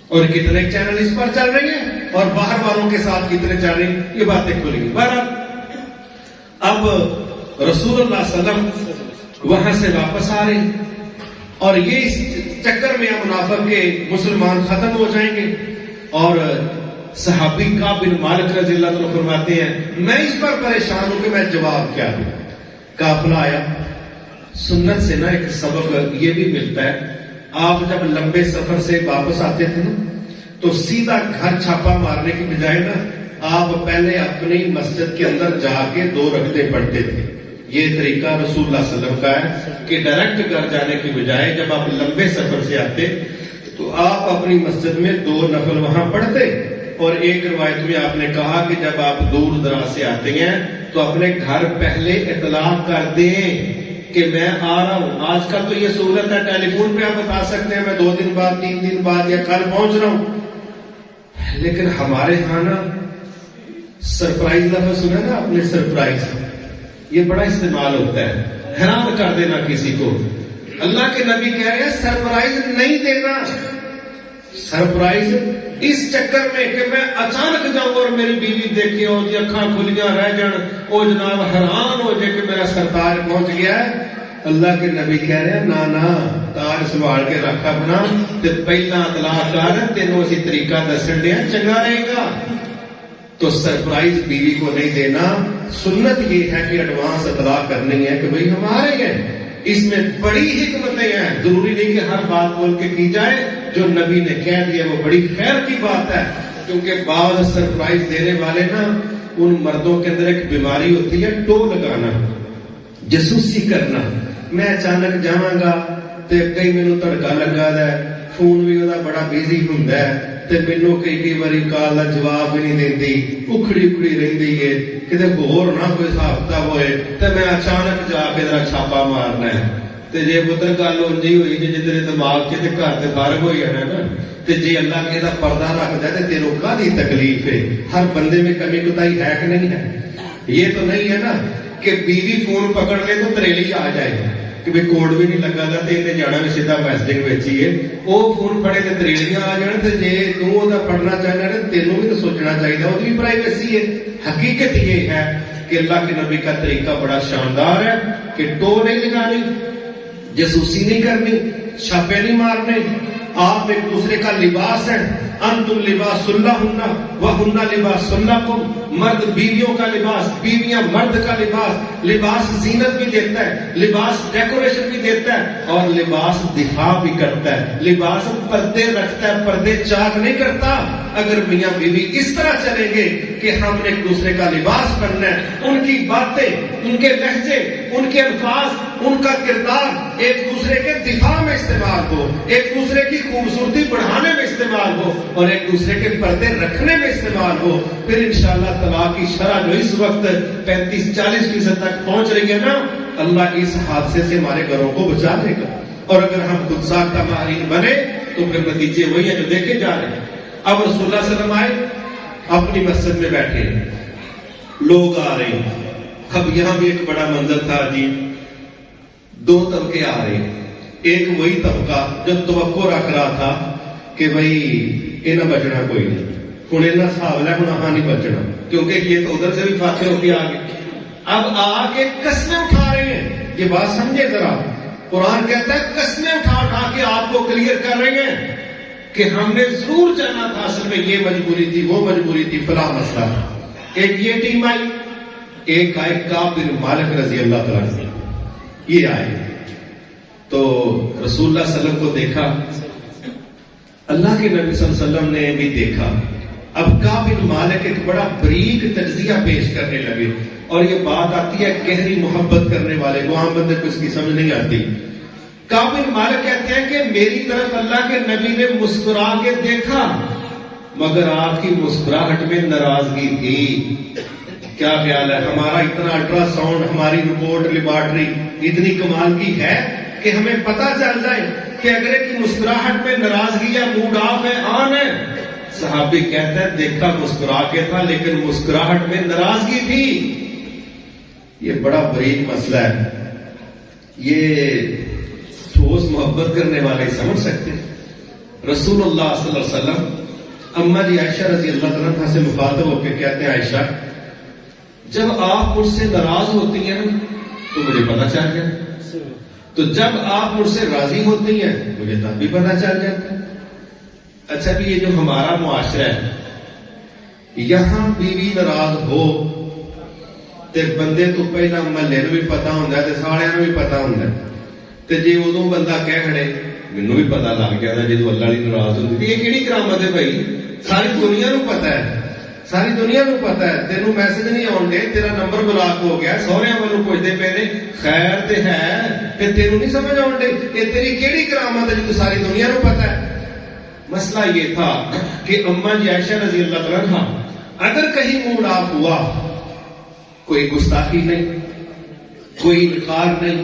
اور کتنے چینل اس پر چل رہے ہیں اور باہر والوں کے ساتھ کتنے چل رہے ہیں, یہ باتیں کھلیں گی. بہرحال اب رسول اللہ صلی اللہ علیہ وسلم وہاں سے واپس آ رہے ہیں اور یہ اس چکر میں منافق کے مسلمان ختم ہو جائیں گے. اور صحابی کعب بن مالک رضی اللہ عنہ فرماتے ہیں میں اس پر پریشان ہوں کہ میں جواب کیا دوں. قافلہ آیا. سنت سے نا ایک سبق یہ بھی ملتا ہے, آپ جب لمبے سفر سے واپس آتے تھے نا تو سیدھا گھر چھاپا مارنے کی بجائے نا آپ پہلے اپنی مسجد کے اندر جا کے 2 رکعتیں پڑھتے تھے. یہ طریقہ رسول اللہ صلی اللہ علیہ وسلم کا ہے کہ ڈائریکٹ گھر جانے کی بجائے جب آپ لمبے سفر سے آتے تو آپ اپنی مسجد میں 2 نفل وہاں پڑھتے. اور ایک روایت میں آپ نے کہا کہ جب آپ دور دراز سے آتے ہیں تو اپنے گھر پہلے اطلاع کر دیں کہ میں آ رہا ہوں. آج کل تو یہ سہولت ہے, ٹیلی فون پہ آپ بتا سکتے ہیں میں 2 دن بعد 3 دن بعد یا کل پہنچ رہا ہوں. لیکن ہمارے ہاں نا سرپرائز لفظ سنا نا آپ نے, سرپرائز یہ بڑا استعمال ہوتا ہے, حیران کر دینا کسی کو. اللہ کے نبی کہہ رہے ہیں سرپرائز نہیں دینا. سرپرائز اس چکر میں کہ میں اچانک جاؤں اور میری بیوی دیکھے اور جی اکھاں کھلیاں رہ جان, او جناب حیران ہو جائے کہ میرا سرتاج پہنچ گیا ہے. اللہ کے نبی کہہ رہے ہیں نا تاج سنبھال کے رکھ اپنا, تے پہلا اطلاع کر تینوں اسی طریقہ دسن دیا چنگا رہے گا. تو سرپرائز بیوی کو نہیں دینا. سنت یہ ہے کہ ایڈوانس اطلاع کرنی ہے کہ بھئی ہم آ رہے ہیں. اس میں بڑی حکمتیں ہیں, ضروری نہیں کہ ہر بات بول کے کی جائے. جو نبی نے کہہ دیا وہ بڑی خیر کی بات ہے, کیونکہ بعض سرپرائز دینے والے نا ان مردوں کے اندر ایک بیماری ہوتی ہے ٹو لگانا, جاسوسی کرنا. میں اچانک جاواں گا تے کئی مینوں تڑکا لگا ہے, فون بھی وہ بڑا بزی ہوندا ہے تے مینوں کئی باری کال دا جواب بھی نہیں دیندی, اکھڑی رہندی ہے کتے ہور نہ کوئی حساب کتاب ہوئے تے میں اچانک جا کے ذرا چھاپا مارنا ہے. تے جے پتر گل اونجی ہوئی جے تیرے دماغ تے گھر تے فارغ ہوئی ہے نا, تے جے اللہ کے دا پردہ رکھدا ہے تے تینوں کاہدی تکلیف ہے. ہر بندے میں کمی کوتاہی ہے کہ نہیں ہے؟ یہ تو نہیں ہے نا کہ بیوی فون پکڑ لے تو تریلی آ جائے کہ بھی کوڈ بھی نہیں لگا تھا تے انہیں جانا بھی سیدھا میسجنگ ویچی ہے. وہ فون پڑے تے تریلیاں آ جان, تے جے تو وہ پڑھنا چاہنا ہے تینوں بھی تو سوچنا چاہیے, وہ بھی پرائیویسی ہے. حقیقت یہ ہے کہ اللہ کے نبی کا طریقہ بڑا شاندار ہے کہ ٹو نہیں لگانی, جاسوسی نہیں کرنی, چھاپے نہیں مارنے. آپ ایک دوسرے کا لباس ہیں, انتم لباس لہن وہن لباس لکم. مرد بیویوں کا لباس, بیویاں مرد کا لباس. لباس زینت بھی دیتا ہے, لباس ڈیکوریشن بھی دیتا ہے, اور لباس دفاع بھی کرتا ہے. لباس پردے رکھتا ہے, پردے چاک نہیں کرتا. اگر میاں بیوی اس طرح چلیں گے کہ ہم نے ایک دوسرے کا لباس بننا ہے, ان کی باتیں, ان کے لہجے, ان کے الفاظ, ان کا کردار ایک دوسرے کے دفاع میں استعمال ہو, ایک دوسرے کی خوبصورتی بڑھانے میں استعمال ہو, اور ایک دوسرے کے پردے رکھنے میں استعمال ہو, پھر انشاءاللہ طلاق کی شرح جو اس وقت 35-40% تک پہنچ رہی ہے نا, اللہ اس حادثے سے ہمارے گھروں کو بچا لے گا. اور اگر ہم خود ساختہ ماہرین بنے تو پھر نتیجے وہی ہیں جو دیکھے جا رہے ہیں. اب رسول اللہ صلی اللہ علیہ وسلم آئے, اپنی مسجد میں بیٹھے, لوگ آ رہے ہیں. اب یہاں بھی ایک بڑا منظر تھا جی, 2 طبقے آ رہے ہیں. ایک وہی طبقہ جو توقع رکھ رہا تھا کہ بھئی یہ نہ بچنا کوئی نہیں, ہوں یہ حساب ہے, ہوں نہیں بچنا, کیونکہ یہ تو ادھر سے بھی فاتح ہو کے آ گئے. اب آ کے قسمیں اٹھا رہے ہیں. یہ بات سمجھے ذرا, قرآن کہتا ہے قسمیں اٹھا کے آپ کو کلیئر کر رہے ہیں کہ ہم نے ضرور جانا تھا, اصل میں یہ مجبوری تھی, وہ مجبوری تھی, فلاں مسئلہ تھا. ایک یہ ٹیم آئی, ایک آئے کعب بن مالک رضی اللہ تعالیٰ عنہ, یہ آئے تو رسول اللہ صلی اللہ علیہ وسلم کو دیکھا, اللہ کے نبی صلی اللہ علیہ وسلم نے بھی دیکھا. اب کعب بن مالک ایک بڑا بریک تجزیہ پیش کرنے لگے, اور یہ بات آتی ہے گہری محبت کرنے والے کو, عام بندے کو اس کی سمجھ نہیں آتی. کعب بن مالک کہتے ہیں کہ میری طرف اللہ کے نبی نے مسکرا کے دیکھا, مگر آپ کی مسکراہٹ میں ناراضگی تھی. کیا خیال ہے؟ ہمارا اتنا الٹرا ساؤنڈ، ہماری رپورٹ لیبارٹری اتنی کمال کی ہے کہ ہمیں پتہ چل جائے کہ اگلے کی مسکراہٹ میں ناراضگی یا موڈ آف ہے، آن ہے. صحابی کہتا ہے دیکھا مسکرا کے تھا لیکن مسکراہٹ میں ناراضگی تھی. یہ بڑا بریک مسئلہ ہے. یہ ٹھوس محبت کرنے والے سمجھ سکتے ہیں. رسول اللہ صلی اللہ علیہ وسلم اما جی عائشہ رضی اللہ عنہا سے مخاطب ہو کے کہتے ہیں عائشہ جب آپ مجھ سے ناراض ہوتی ہیں تو مجھے پتہ چل جائے، تو جب آپ مجھ سے راضی ہوتی ہیں مجھے تب بھی پتہ چل جاتا ہے. اچھا بھی یہ جو ہمارا معاشرہ ہے، یہاں بیوی ناراض ہو تے بندے تو پہلا محلے نو بھی پتا ہوندا ہے تے سارے نو بھی پتا ہوندا ہے. تے جے ادوں بندہ کہہ کھڑے مینوں بھی پتا لگ گیا تھا جدوں اللہ دی ناراض ہوندی. یہ کیڑی کرامت ہے بھائی؟ ساری دنیا نو پتا ہے، ساری دنیا نو پتا ہے. تینوں میسج نہیں آن دے، تیرا نمبر بلاک ہو گیا، سہرے والوں پوچھتے پے نے خیر تے ہے تے تینوں نہیں سمجھ آن دے. یہ تیری کیڑی کرامت ہے جدوں ساری دنیا نو پتا ہے؟ مسئلہ یہ تھا کہ اما جی عائشہ رضی اللہ عنہا اگر کہیں موڈ آف ہوا، کوئی گستاخی نہیں، کوئی انکار نہیں،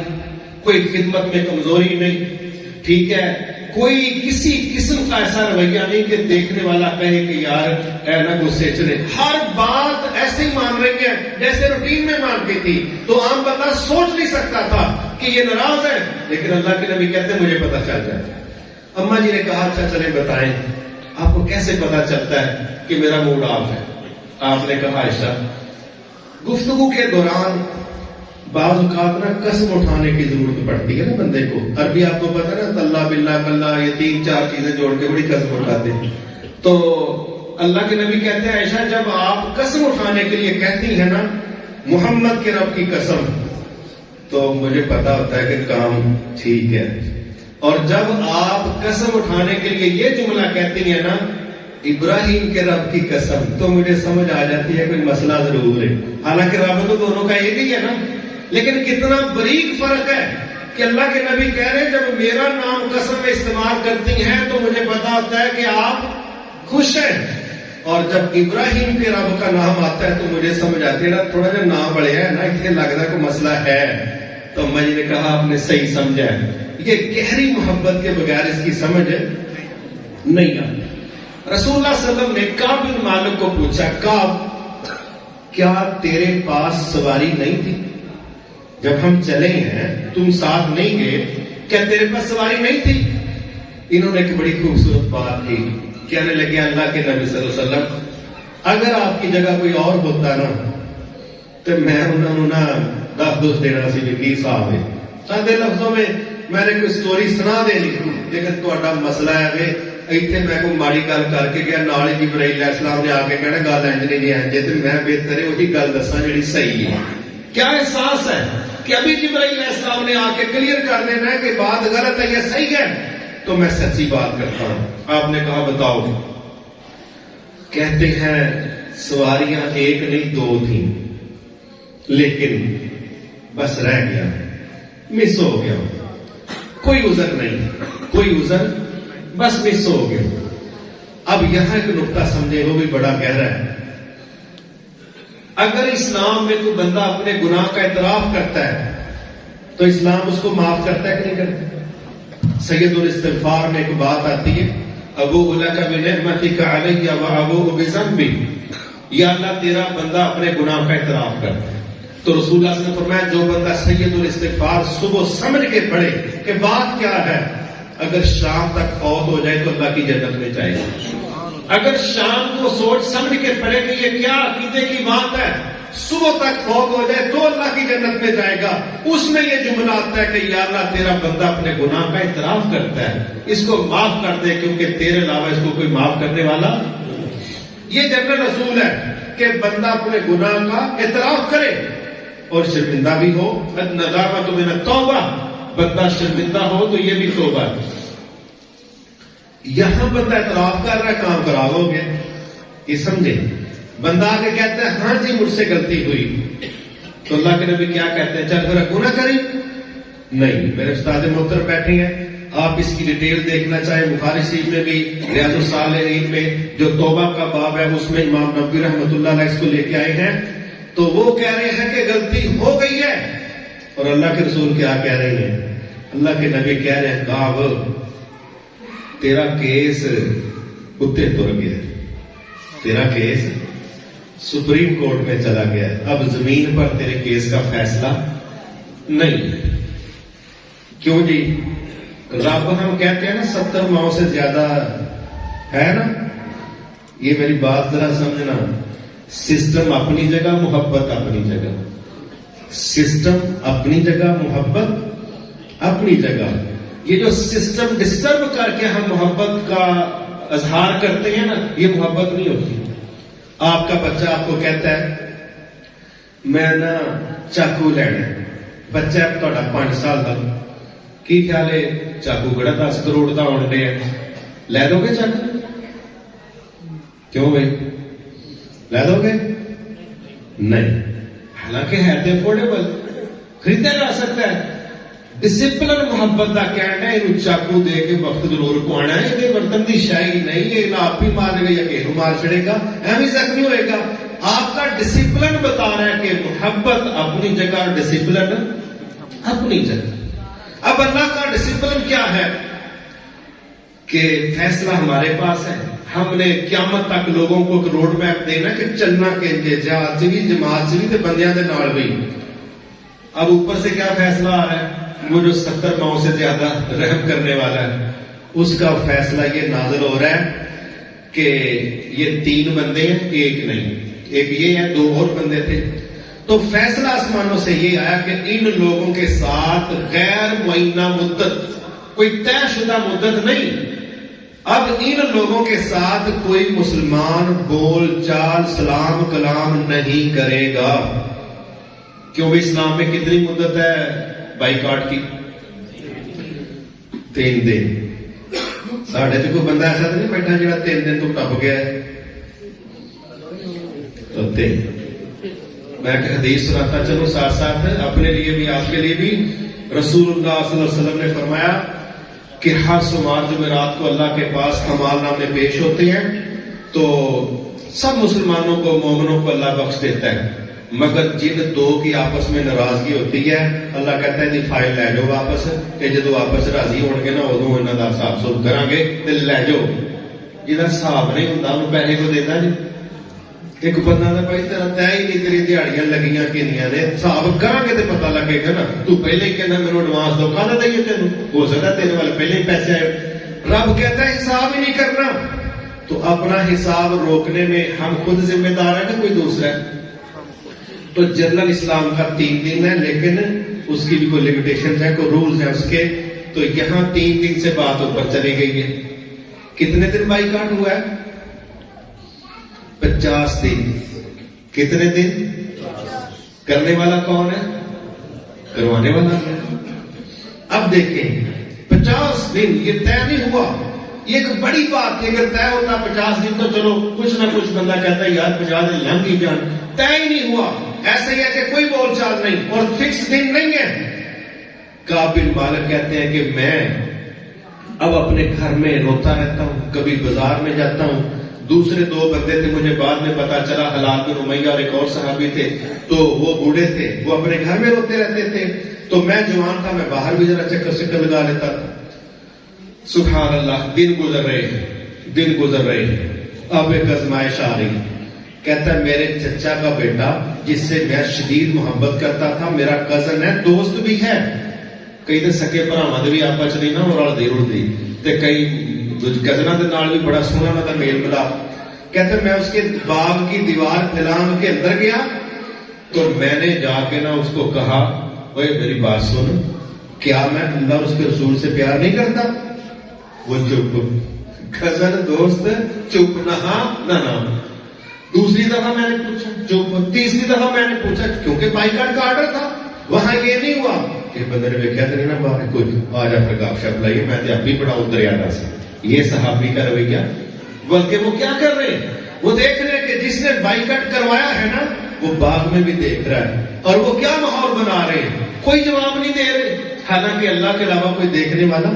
کوئی خدمت میں کمزوری نہیں، ٹھیک ہے، کوئی کسی قسم کا ایسا رویہ نہیں کہ دیکھنے والا کہے کہ یار اے نہ غصے چلے. ہر بات ایسے ہی مان رہی ہے جیسے روٹین میں مانتی تھی. تو عام بندہ سوچ نہیں سکتا تھا کہ یہ ناراض ہے، لیکن اللہ کے نبی کہتے ہیں مجھے پتا چل جاتا ہے. اما جی نے کہا اچھا چلیں بتائیں آپ کو کیسے پتا چلتا ہے کہ میرا موڈ آف ہے؟ آپ نے کہا عائشہ گفتگو کے دوران بعض اوقات نا قسم اٹھانے کی ضرورت پڑتی ہے نا بندے کو. عربی آپ کو پتا نا اللہ باللہ کلہ، یہ 3-4 چیزیں جوڑ کے بڑی قسم اٹھاتے ہیں. تو اللہ کے نبی کہتے ہیں عائشہ جب آپ قسم اٹھانے کے لیے کہتی ہیں نا محمد کے رب کی قسم، تو مجھے پتا ہوتا ہے کہ کام ٹھیک ہے. اور جب آپ قسم اٹھانے کے لیے یہ جملہ کہتی ہیں نا ابراہیم کے رب کی قسم، تو مجھے سمجھ آ جاتی ہے کوئی مسئلہ ضرور ہے. حالانکہ رب تو دونوں کا ایک ہی ہے نا، لیکن کتنا بریک فرق ہے کہ اللہ کے نبی کہہ رہے ہیں جب میرا نام قسم میں استعمال کرتی ہیں تو مجھے پتا ہوتا ہے کہ آپ خوش ہیں، اور جب ابراہیم کے رب کا نام آتا ہے تو مجھے سمجھ آتی ہے نا تھوڑا جا نام بڑھے ہے نا، اسے لگتا ہے کوئی مسئلہ ہے. تو میں نے کہا آپ نے صحیح سمجھا ہے. یہ گہری محبت کے بغیر اس کی سمجھ نہیں آتی. رسول اللہ صلی اللہ علیہ وسلم نے کعب بن مالک کو پوچھا کعب کیا تیرے پاس سواری نہیں تھی؟ جب ہم چلے ہیں تم ساتھ نہیں گئے، کیا تیرے پاس سواری نہیں تھی؟ انہوں نے ایک بڑی خوبصورت بات کی. کہنے لگے اللہ کے نبی صلی اللہ علیہ وسلم اگر آپ کی جگہ کوئی اور ہوتا نا تو میں انہوں نے دس دینا سی کی صاحب ہے. سادے لفظوں میں میں نے کوئی سٹوری سنا دینی، لیکن تہاڈا مسئلہ ہے ایتھے میں کوئی ماڑی گل کر کے گیا نال ہی جبرائیل علیہ السلام نے آ کے کہنا گل انج نہیں جی انج، تے میں بہتر ہے وہی گل دساں جڑی صحیح ہے. کیا احساس ہے کہ ابھی جبرائیل علیہ السلام نے آ کے کلیئر کر دینا ہے کہ بات غلط ہے یا صحیح ہے، تو میں سچی بات کرتا ہوں. آپ نے کہا بتاؤ. کہتے ہیں سواریاں ایک نہیں 2 تھیں، لیکن بس رہ گیا، مس ہو گیا. کوئی عذر نہیں، کوئی عذر، بس مس ہو گیا. اب یہاں ایک نقطہ سمجھے، وہ بھی بڑا گہرا ہے. اگر اسلام میں کوئی بندہ اپنے گناہ کا اعتراف کرتا ہے تو اسلام اس کو معاف کرتا ہے کہ نہیں کرتا؟ سید الاستغفار میں ایک بات آتی ہے ابوء لک بنعمتک علی و ابوء بذنبی. یا اللہ تیرا بندہ اپنے گناہ کا اعتراف کرتا ہے تو رسول اللہ صلی اللہ علیہ وسلم نے فرمایا جو بندہ سید الاستغفار صبح سمجھ کے پڑھے کہ بات کیا ہے، اگر شام تک فوت ہو جائے تو اللہ کی جنت میں جائے گا. اگر شام کو سوچ سمجھ کے پڑھے کہ یہ کیا عقیدے کی بات ہے، صبح تک فوت ہو جائے تو اللہ کی جنت میں جائے گا. اس میں یہ جملہ آتا ہے کہ یا اللہ تیرا بندہ اپنے گناہ کا اعتراف کرتا ہے، اس کو معاف کر دے کیونکہ تیرے علاوہ اس کو کوئی معاف کرنے والا. یہ جنرل اصول ہے کہ بندہ اپنے گناہ کا اعتراف کرے اور شرمندہ بھی ہو. ندامت من التوبہ، بندہ شرمندہ ہو تو یہ بھی توبہ ہے. یہاں بندہ اعتراف کر رہا ہے کام کرا لو گے، یہ سمجھے. بندہ آگے کہتا ہے ہاں جی مجھ سے غلطی ہوئی، تو اللہ کے نبی کیا کہتے ہیں چل پھر گناہ کری؟ نہیں. میرے استاد محترم بیٹھے ہیں، آپ اس کی ڈیٹیل دیکھنا چاہیں بخاری شریف میں بھی ریاض الصالحین میں جو توبہ کا باب ہے اس میں امام نبوی رحمۃ اللہ علیہ اس کو لے کے آئے ہیں. تو وہ کہہ رہے ہیں کہ غلطی ہو گئی ہے، اور اللہ کے رسول کیا کہہ رہے ہیں؟ اللہ کے نبی کہہ رہے ہیں کعب تیرا کیس کتے تر گیا، تیرا کیس سپریم کورٹ میں چلا گیا، اب زمین پر تیرے کیس کا فیصلہ نہیں. کیوں جی؟ رب ہم کہتے ہیں نا 70 ماؤں سے زیادہ ہے نا. یہ میری بات ذرا سمجھنا، سسٹم اپنی جگہ، محبت اپنی جگہ. سسٹم اپنی جگہ، محبت اپنی جگہ. یہ جو سسٹم ڈسٹرب کر کے ہم محبت کا اظہار کرتے ہیں نا، یہ محبت نہیں ہوتی. آپ کا بچہ آپ کو کہتا ہے میں نا چاقو لینا ہے، بچہ ہے تھوڑا 5 سال کا، کی خیال ہے چاقو کڑا 10 کروڑ کا ہونے دے، لے دو گے چاقو؟ کیوں بھائی لے دو گے؟ نہیں، حالانکہ ہے تو افورڈیبل، خریدا جا سکتا ہے. ڈسپلن محبت کا کہنا ہے یہ چاقو دے کے وقت ضرور پوانا ہے، یہ برتن کی شاہی نہیں، یہ نہ آپ ہی مارے گا یا کہوں مار چڑے گا، ایویں زخمی ہوئے گا. آپ کا ڈسپلن بتا رہا ہے کہ محبت اپنی جگہ، ڈسپلن اپنی جگہ. اب اللہ کا ڈسپلن کیا ہے کہ فیصلہ ہمارے پاس ہے. ہم نے قیامت تک لوگوں کو ایک روڈ میپ دینا کہ چلنا کہ جہاد بھی، جماعت بھی تے بندیاں دے نال بھی. اب اوپر سے کیا فیصلہ آ رہا ہے؟ وہ جو 70 ماؤں سے زیادہ رحم کرنے والا ہے اس کا فیصلہ یہ نازل ہو رہا ہے کہ یہ 3 بندے ہیں، ایک نہیں، ایک یہ ہے، 2 اور بندے تھے. تو فیصلہ آسمانوں سے یہ آیا کہ ان لوگوں کے ساتھ غیر معینہ مدت، کوئی طے شدہ مدت نہیں، اب ان لوگوں کے ساتھ کوئی مسلمان بول چال سلام کلام نہیں کرے گا. کیوں بھی اسلام میں کتنی مدت ہے بائیکاٹ کی؟ 3 دن. ساڑھے تو کوئی بندہ ایسا تو نہیں بیٹھا جڑا 3 دن تو ٹپ گیا ہے. تو 3 میں ایک حدیث سناتا چلو ساتھ ساتھ، اپنے لیے بھی آپ کے لیے بھی. رسول اللہ صلی اللہ علیہ وسلم نے فرمایا کہ ہر سوموار جمعرات کو اللہ کے پاس اعمال نامے پیش ہوتے ہیں تو سب مسلمانوں کو، مومنوں کو اللہ بخش دیتا ہے، مگر جن 2 کی آپس میں ناراضگی ہوتی ہے اللہ کہتا ہے جی فائل لے جاؤ واپس، کہ جدو آپس راضی ہون گے نا ادو انہوں کا حساب سب کریں گے تے لے جاؤ. جہاں حساب نہیں ہوتا انہوں پیسے کو دینا جی. ایک بندہ نے بھائی تیرا طے ہی نہیں، تیری دیہڑیاں لگیاں کنیاں نے، حساب کریں گے تو پتہ لگے گا نا. تو پہلے ہی کہنا میرے ایڈوانس دو، کہنا دئیے تینوں، ہو سکتا تیرے والے پہلے ہی پیسے آئے. رب کہتا ہے حساب ہی نہیں کرنا. تو اپنا حساب روکنے میں ہم خود ذمہ دار ہیں کہ کوئی دوسرا ہے؟ تو جنرل اسلام کا 3 دن ہے، لیکن اس کی بھی کوئی لمیٹیشن ہے، کوئی رولز ہیں اس کے. تو یہاں 3 دن سے بات اوپر چلی گئی ہے. کتنے دن بائیکاٹ ہوا ہے؟ 50 دن. کتنے دن؟ کرنے والا کون ہے؟ کروانے والا ہے. اب دیکھیں 50 دن یہ طے نہیں ہوا. یہ ایک بڑی بات ہے. اگر طے ہوتا 50 دن تو چلو کچھ نہ کچھ بندہ کہتا ہے یار 50 دن لنگ ہی جان. طے ہی نہیں ہوا. ایسا ہی ہے کہ کوئی بول چال نہیں اور فکس دن نہیں ہے. کعب بن مالک کہتے ہیں کہ میں اب اپنے گھر میں روتا رہتا ہوں، کبھی بازار میں جاتا ہوں. دوسرے 2 بندے تھے، مجھے بعد میں پتا چلا حلال بن امیہ اور ایک اور صحابی تھے، تو وہ بوڑھے تھے، وہ اپنے گھر میں روتے رہتے تھے. تو میں جوان تھا، میں باہر بھی ذرا چکر لگا لیتا تھا. سبحان اللہ. دن گزر رہے ہیں، دن گزر رہے ہیں. اب ایک آزمائش آ رہی. کہتا ہے میرے چچا کا بیٹا جس سے میں شدید محبت کرتا تھا، میرا کزن ہے، دوست بھی ہے. کئی تو سکے بھراواں دے بھی آپس نہیں نا اور رلدی رلدی، تے کئی کزناں دے نال بھی بڑا سونا انہاں دا میل ملاپ. کہتے میں اس کے باغ کی دیوار پھیلان کے اندر گیا تو میں نے جا کے نا اس کو کہا اوے میری بات سن، کیا میں اللہ اور اس کے رسول سے پیار نہیں کرتا؟ وہ چپ. کزن دوست چپ، نہ. دوسری دفعہ میں نے پوچھا چپ. تیسری دفعہ میں نے پوچھا کیونکہ بائیکاٹ کا آرڈر تھا. وہاں یہ نہیں ہوا کہ بندے نے دیکھا تو نہیں نا باہر کچھ آ جا پھر گپ شپ لائیے، میں تو اب بھی بڑا اتریا سے. یہ صحابی کا رویہ. بلکہ وہ کیا کر رہے ہیں؟ وہ دیکھ رہے ہیں کہ جس نے بائیکاٹ کروایا ہے نا وہ باغ میں بھی دیکھ رہا ہے اور وہ کیا ماحول بنا رہے ہیں. کوئی جواب نہیں دے رہے، حالانکہ اللہ کے علاوہ کوئی دیکھنے والا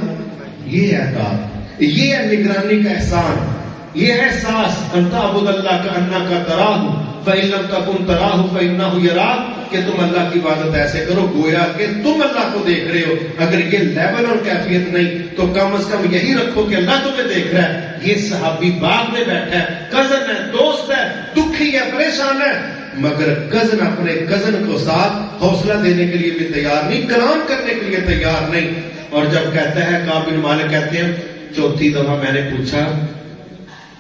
یہ ہے اطاعت، یہ ہے نگرانی کا احسان، یہ ہے احساس ان تعبد اللہ کا انک تراہ فإن لم تکن تراہ فإنہ یراک، کہ تم اللہ کی عبادت ایسے کرو گویا کہ تم اللہ کو دیکھ رہے ہو۔ اگر یہ لیول اور کیفیت نہیں تو کم از کم یہی رکھو کہ اللہ تمہیں دیکھ رہا ہے۔ یہ صحابی باغ میں بیٹھا ہے، کزن ہے، دوست ہے، دکھی ہے، پریشان ہے، مگر کزن اپنے کزن کو ساتھ حوصلہ دینے کے لیے بھی تیار نہیں، کلام کرنے کے لیے تیار نہیں۔ اور جب کہتا ہے کعب بن مالک کہتے ہیں چوتھی دفعہ میں نے پوچھا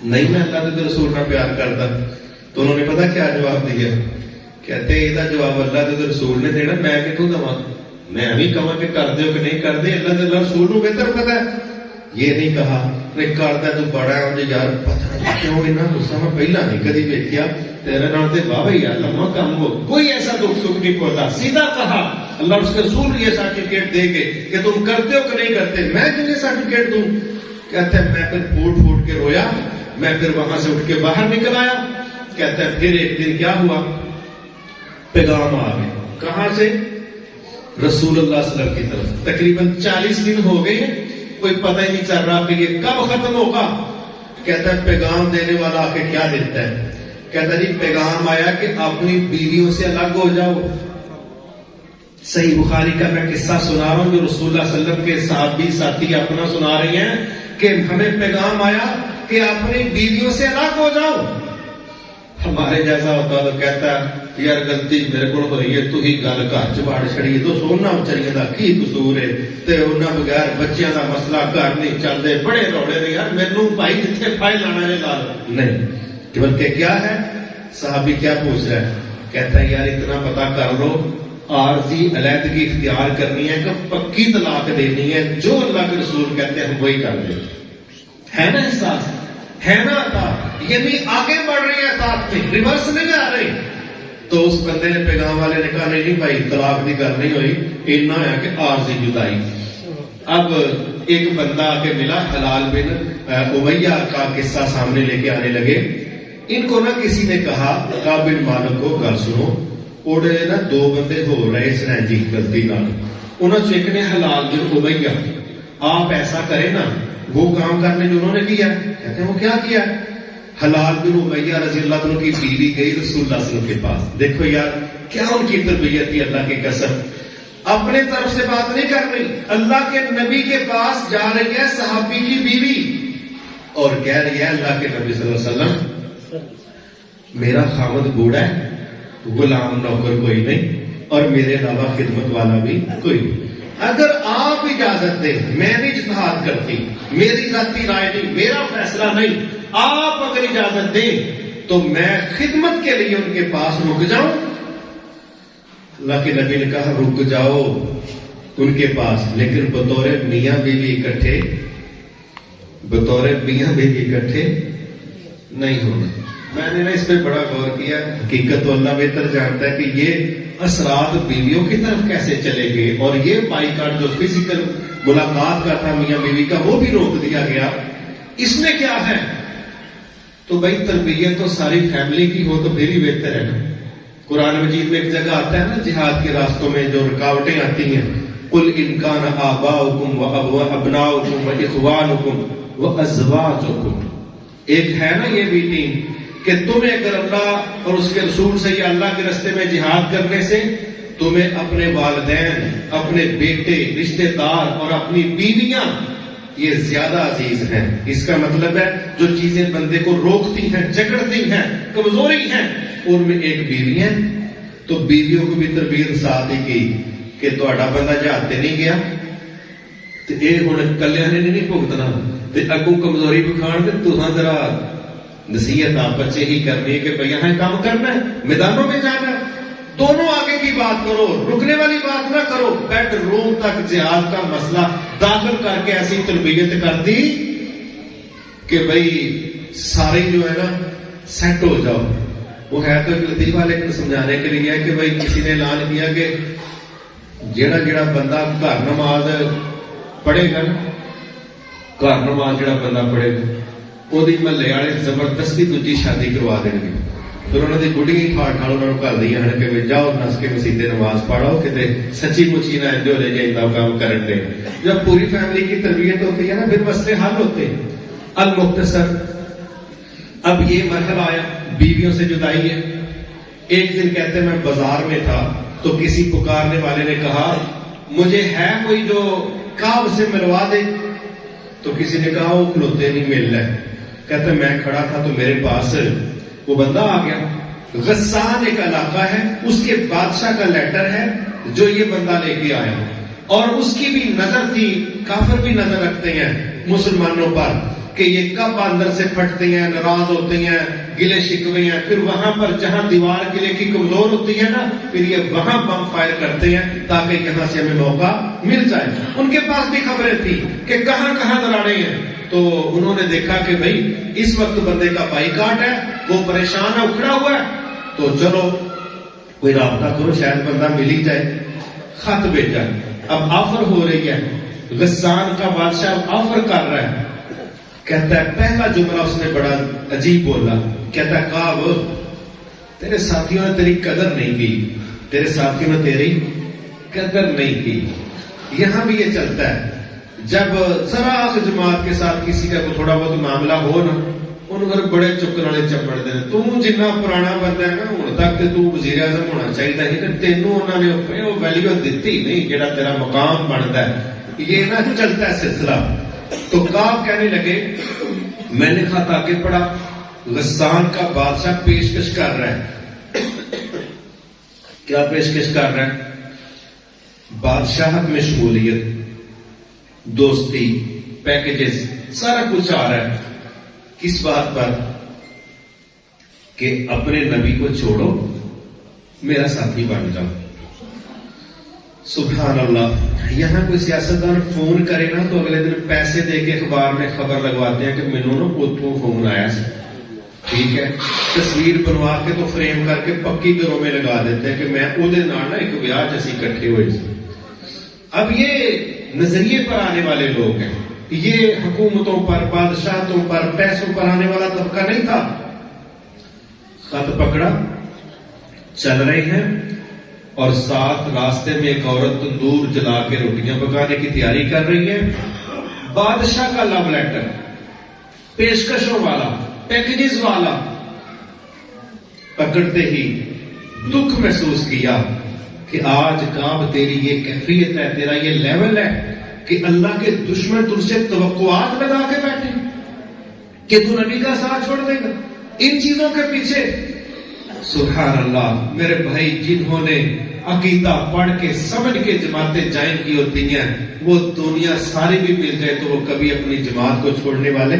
نہیں میں اللہ کے رسول نہ پیار کرتا، تو انہوں نے پتا کیا جواب دیا؟ کہتے یہ جواب اللہ کے رسول نے دینا، میں کتوں دوا؟ میں بھی کہاں کہ کر دے کہ نہیں کر دے، اللہ کے رسول کو بہتر پتا ہے۔ یہ نہیں کہا نہیں کرتا تو بڑا ہے مجھے یار پتہ نہیں کیوں اتنا غصہ میں پہلا نہیں کدی دیکھا تیرے نال تے واہ بھائی یار لمحہ کام ہو، کوئی ایسا دکھ سکھ نہیں پہنچتا، سیدھا کہا اللہ اس کے رسول یہ سرٹیفکیٹ دے گے کہ تم کرتے ہو کہ نہیں کرتے، میں تمہیں سرٹیفکیٹ دوں؟ کہتے ہیں میں پھر پھوٹ پھوٹ کے رویا، میں پھر وہاں سے اٹھ کے باہر نکل آیا۔ کہتا ہے پھر ایک دن کیا ہوا، پیغام آ گئے، کہاں سے؟ رسول اللہ صلی اللہ علیہ وسلم کی طرف۔ تقریباً 40 دن ہو گئے ہیں، کوئی پتہ ہی نہیں چل رہا کہ یہ کب ختم ہوگا۔ کہتا ہے پیغام دینے والا آ کے کیا دیتا ہے؟ کہتا ہے جی پیغام آیا کہ اپنی بیویوں سے الگ ہو جاؤ۔ صحیح بخاری کا میں قصہ سنا رہا ہوں جو رسول اللہ صلی اللہ علیہ وسلم کے صحابی ساتھی اپنا سنا رہی ہیں کہ ہمیں پیغام آیا کہ اپنی بیویوں سے الگ ہو جاؤ۔ ہمارے جیسا ہوتا تو کہتا یار غلطی میرے کو ہوئی ہے، تو ہی گل گھر چ واڑ چھڑی تو سونا بچاریاں دا کی قصور ہے، تے انہاں بغیر بچیاں دا مسئلہ گھر نہیں چلدے، بڑے روڑے نے یار مینوں بھائی جتھے پھائے لانا ہے لا لو۔ نہیں بلکہ کیا ہے، صحابی کیا پوچھ رہا ہے؟ کہتا ہے یار اتنا پتہ کر لو عارضی علیحدگی اختیار کرنی ہے کہ پکی طلاق دینی ہے، جو اللہ کے رسول کہتے ہیں ہم وہی کر دیں۔ ہے نا احساس، ہے نا اطاعت، یعنی آگے بڑھ رہی ہے اطاعت میں، ریورس نہیں آ رہی۔ تو اس بندے نے پیغام والے نے کہا نہیں بھائی طلاق کی گل نہیں ہوئی، اتنا ہے کہ عارضی جدائی۔ اب ایک بندہ آ کے ملا، حلال بن امیہ کا قصہ سامنے لے کے آنے لگے۔ ان کو نہ کسی نے کہا کعب بن مالک کو گل سنو، اور نا دو بندے ہو رہے سن جی غلطی نال، انہوں سے ایک نے حلال بن امیہ آپ ایسا کرے نا وہ کام کرنے جو انہوں نے کیا، کہتے ہیں وہ کیا کیا؟ حلال بن امیہ رضی اللہ عنہ کی بیوی گئی رسول اللہ صلی اللہ علیہ وسلم کے پاس، دیکھو یار کیا ان کی تربیت تھی، اللہ کی قسم اپنے طرف سے بات نہیں کر رہی، اللہ کے نبی کے پاس جا رہی ہے صحابی کی بیوی اور کہہ رہی ہے اللہ کے نبی صلی اللہ علیہ وسلم میرا خامد بوڑھا ہے، غلام نوکر کوئی نہیں اور میرے علاوہ خدمت والا بھی کوئی نہیں، اگر آپ اجازت دیں، میں نہیں اجتہاد کرتی، میری ذاتی رائے نہیں، میرا فیصلہ نہیں، آپ اگر اجازت دیں تو میں خدمت کے لیے ان کے پاس رک جاؤں۔ اللہ کے نبی نے کہا رک جاؤ ان کے پاس، لیکن بطور میاں بیوی اکٹھے، بطور میاں بیوی اکٹھے نہیں ہونا۔ میں نے نا اس پہ بڑا غور کیا، حقیقت تو اللہ بہتر جانتا ہے کہ یہ اثرات بیویوں کی طرف کیسے چلے گئے، اور یہ بائیکاٹ جو فزیکل ملاقات کا تھا میاں بیوی کا وہ بھی روک دیا گیا۔ اس میں کیا ہے؟ تو بھائی تربیت تو ساری فیملی کی ہو تو پھر ہی بہتر ہے نا۔ قرآن مجید میں ایک جگہ آتا ہے نا جہاد کے راستوں میں جو رکاوٹیں آتی ہیں، قل ان کان آباؤکم وابناؤکم واخوانکم وازواجکم، ایک ہے نا یہ بھی ٹیم کہ تمہیں اگر اللہ اور اس کے رسول سے یا اللہ کے راستے میں جہاد کرنے سے تمہیں اپنے والدین، اپنے بیٹے، رشتہ دار اور اپنی بیویاں یہ زیادہ عزیز ہیں۔ اس کا مطلب ہے جو چیزیں بندے کو روکتی ہیں، جکڑتی ہیں، کمزوری ہیں، ان میں ایک بیوی ہے، تو بیویوں کو بھی تربیت ساتھ ہی کی کہ تہاڈا بندہ جہاد تے نہیں گیا تے اے ہن کلیاں نے نہیں بھگتنا تے اگوں کمزوری بکھان تے تساں ذرا نصیحت آپ بچے ہی کرنی ہے کہ بھئی یہاں کام کرنا ہے، میدانوں میں جانا ہے، دونوں آگے کی بات کرو، رکنے والی بات نہ کرو۔ بیڈ روم تک جہاد کا مسئلہ داخل کر کے ایسی تربیت کر دی کہ بھئی سارے جو ہے نا سیٹ ہو جاؤ۔ وہ ہے تو ایک لطیفہ لیکن سمجھانے کے لیے کہ بھئی کسی نے اعلان کیا کہ جڑا بندہ گھر نماز پڑھے گا نا، گھر نماز جڑا بندہ پڑھے گا وہ محلے والے زبردستی دوجی شادی کروا دیں گے، پھر انہوں نے بڑھی ٹھاڑ ٹھاڑ انہوں نے کر دیا ہیں کہ جاؤ نس کے مسیطے نماز پڑھو کہ سچی مچی نہ ہو جائے کام کرن دے. جب پوری فیملی کی تربیت ہوتی ہے نا پھر مسئلے حل ہوتے ہیں. المختصر اب یہ مرحلہ آیا, بیویوں سے جدائی ہے. ایک دن کہتے میں بازار میں تھا تو کسی پکارنے والے نے کہا مجھے ہے کوئی جو کعب سے ملوا دے. تو کسی نے کہا وہ کھلوتے نہیں مل رہے. کہتے میں کھڑا تھا تو میرے پاس وہ بندہ آ گیا. غسان ایک علاقہ ہے, اس کے بادشاہ کا لیٹر ہے جو یہ بندہ لے کے آیا, اور اس کی بھی نظر تھی, کافر بھی نظر رکھتے ہیں مسلمانوں پر کہ یہ کب اندر سے پھٹتے ہیں, ناراض ہوتے ہیں, گلے شکوے ہیں, پھر وہاں پر جہاں دیوار قلعے کی کمزور ہوتی ہے نا پھر یہ وہاں بم فائر کرتے ہیں تاکہ یہاں سے ہمیں موقع مل جائے. ان کے پاس بھی خبریں تھی کہ کہاں کہاں دراڑیں ہیں. تو انہوں نے دیکھا کہ بھائی اس وقت بندے کا بائیکاٹ ہے, وہ پریشان ہے, اکھڑا ہوا ہے, تو چلو کوئی رابطہ کرو شاید بندہ مل ہی جائے. خط بھیجا. اب آفر ہو رہی ہے, غسان کا بادشاہ آفر کر رہا ہے. کہتا ہے پہلا جملہ اس نے بڑا عجیب بولا. کہتا ہے کعب تیرے ساتھیوں نے تیری قدر نہیں کی, تیرے ساتھیوں نے تیری قدر نہیں کی. یہاں بھی یہ چلتا ہے جب ذرا جماعت کے ساتھ کسی کا تھوڑا بہت معاملہ ہو نا ان پر بڑے چکر والے چپڑ دے. تو جنہ پرانا بندہ ہے نا ہوں تک تو وزیر اعظم ہونا چاہیے ہی, تینوں انہوں نے وہ ویلیو دیتی نہیں جہاں تیرا مقام بنتا ہے. یہ نہ چلتا ہے سلسلہ. تو کعب کہنے لگے میں نے خط آگے پڑھا, غسان کا بادشاہ پیشکش کر رہا ہے. کیا پیشکش کر رہا ہے؟ بادشاہت میں شمولیت, دوستی, پیکیجز, سارا کچھ آ رہا ہے. کس بات پر؟ کہ اپنے نبی کو چھوڑو میرا ساتھی بن جاؤ. سبحان اللہ. یہاں کوئی سیاستدان فون کرے نا تو اگلے دن پیسے دے کے اخبار میں خبر لگواتے ہیں کہ مینوں نا اتوں فون آیا سے, ٹھیک ہے, تصویر بنوا کے تو فریم کر کے پکی گھروں میں لگا دیتے ہیں کہ میں وہ دن نا ایک بیاہ جیسی اکٹھے ہوئے سے. اب یہ نظریے پر آنے والے لوگ ہیں, یہ حکومتوں پر, بادشاہتوں پر, پیسوں پر آنے والا طبقہ نہیں تھا. خط پکڑا, چل رہے ہیں, اور ساتھ راستے میں ایک عورت تندور جلا کے روٹیاں پکانے کی تیاری کر رہی ہے. بادشاہ کا لو لیٹر, پیشکشوں والا, پیکیجز والا. پکڑتے ہی دکھ محسوس کیا کہ آج کعب تیری یہ کیفیت ہے, تیرا یہ لیول ہے کہ اللہ کے دشمن تجھ سے توقعات لگا کے بیٹھے کہ تو نبی کا ساتھ چھوڑ دے گا ان چیزوں کے پیچھے. سبحان اللہ. میرے بھائی جنہوں نے عقیدہ پڑھ کے سمجھ کے جماعتیں جائن کی ہوتی ہیں وہ دنیا ساری بھی مل جائے تو وہ کبھی اپنی جماعت کو چھوڑنے والے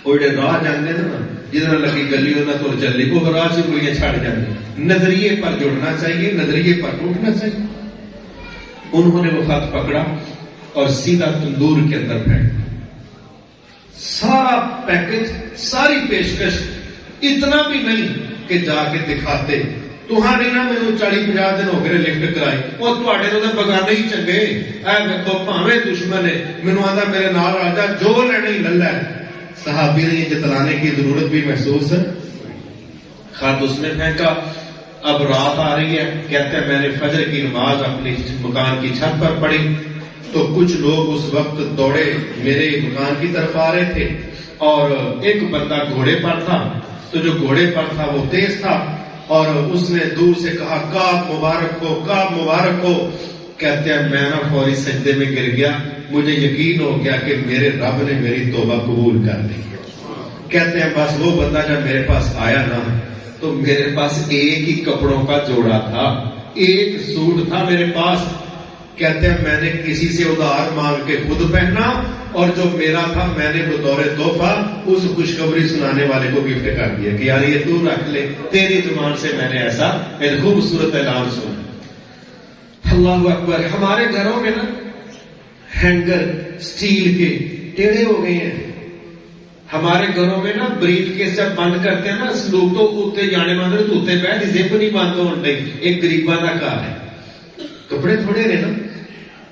اوڑے راہ جانے نا جدھر لگی گلی ہونا تو چلی وہ راہ سے گولیاں چھاڑ جانے. نظریے پر جڑنا چاہیے, نظریے پر ٹوٹنا چاہیے. انہوں نے وہ خط پکڑا اور سیدھا تندور کے اندر پھینک. سارا پیکج, ساری پیشکش, اتنا بھی نہیں کہ جا کے دکھاتے تمہارے نا میں 40-50 دن ہو گئے لفٹ کرائی اور تواڈے تو بگانے ہی چنگے اے ویکھو بھاویں دشمن ہے مینوں آندا میرے نال آ جا جو لینا ہی لے لے. صحابی نے یہ جتلانے کی ضرورت بھی محسوس ہے. خط اس نے پھینکا. اب رات آ رہی ہے, کہتے ہیں میں نے فجر کی نماز اپنی مکان کی چھت پر پڑھی تو کچھ لوگ اس وقت دوڑے میرے مکان کی طرف آ رہے تھے, اور ایک بندہ گھوڑے پر تھا. تو جو گھوڑے پر تھا وہ تیز تھا, اور اس نے دور سے کہا کعب مبارک ہو, کعب مبارک ہو. کہتے ہیں میں نا فوری سجدے میں گر گیا, مجھے یقین ہو گیا کہ میرے رب نے میری توبہ قبول کر لی. کہتے ہیں بس وہ بندہ جب میرے پاس آیا نا تو میرے پاس ایک ہی کپڑوں کا جوڑا تھا, ایک سوٹ تھا میرے پاس. کہتے ہیں میں نے کسی سے ادھار مانگ کے خود پہنا, اور جو میرا تھا میں نے بطور تحفہ اس خوشخبری سنانے والے کو گفٹ کر دیا کہ یار یہ تو رکھ لے, تیری زبان سے میں نے ایسا ایک خوبصورت اعلان سنا. اللہ اکبر. ہمارے گھروں میں نا ہینگر اسٹیل کے ٹیڑھے ہو گئے ہیں. ہمارے گھروں میں نا بریف کیس جب بند کرتے ہیں نا لوگ تو اتنے جانے ماندے تو اتنے بہ زپ نہیں بند ہونے. ایک غریباں کا کار ہے, کپڑے تھوڑے نے نا,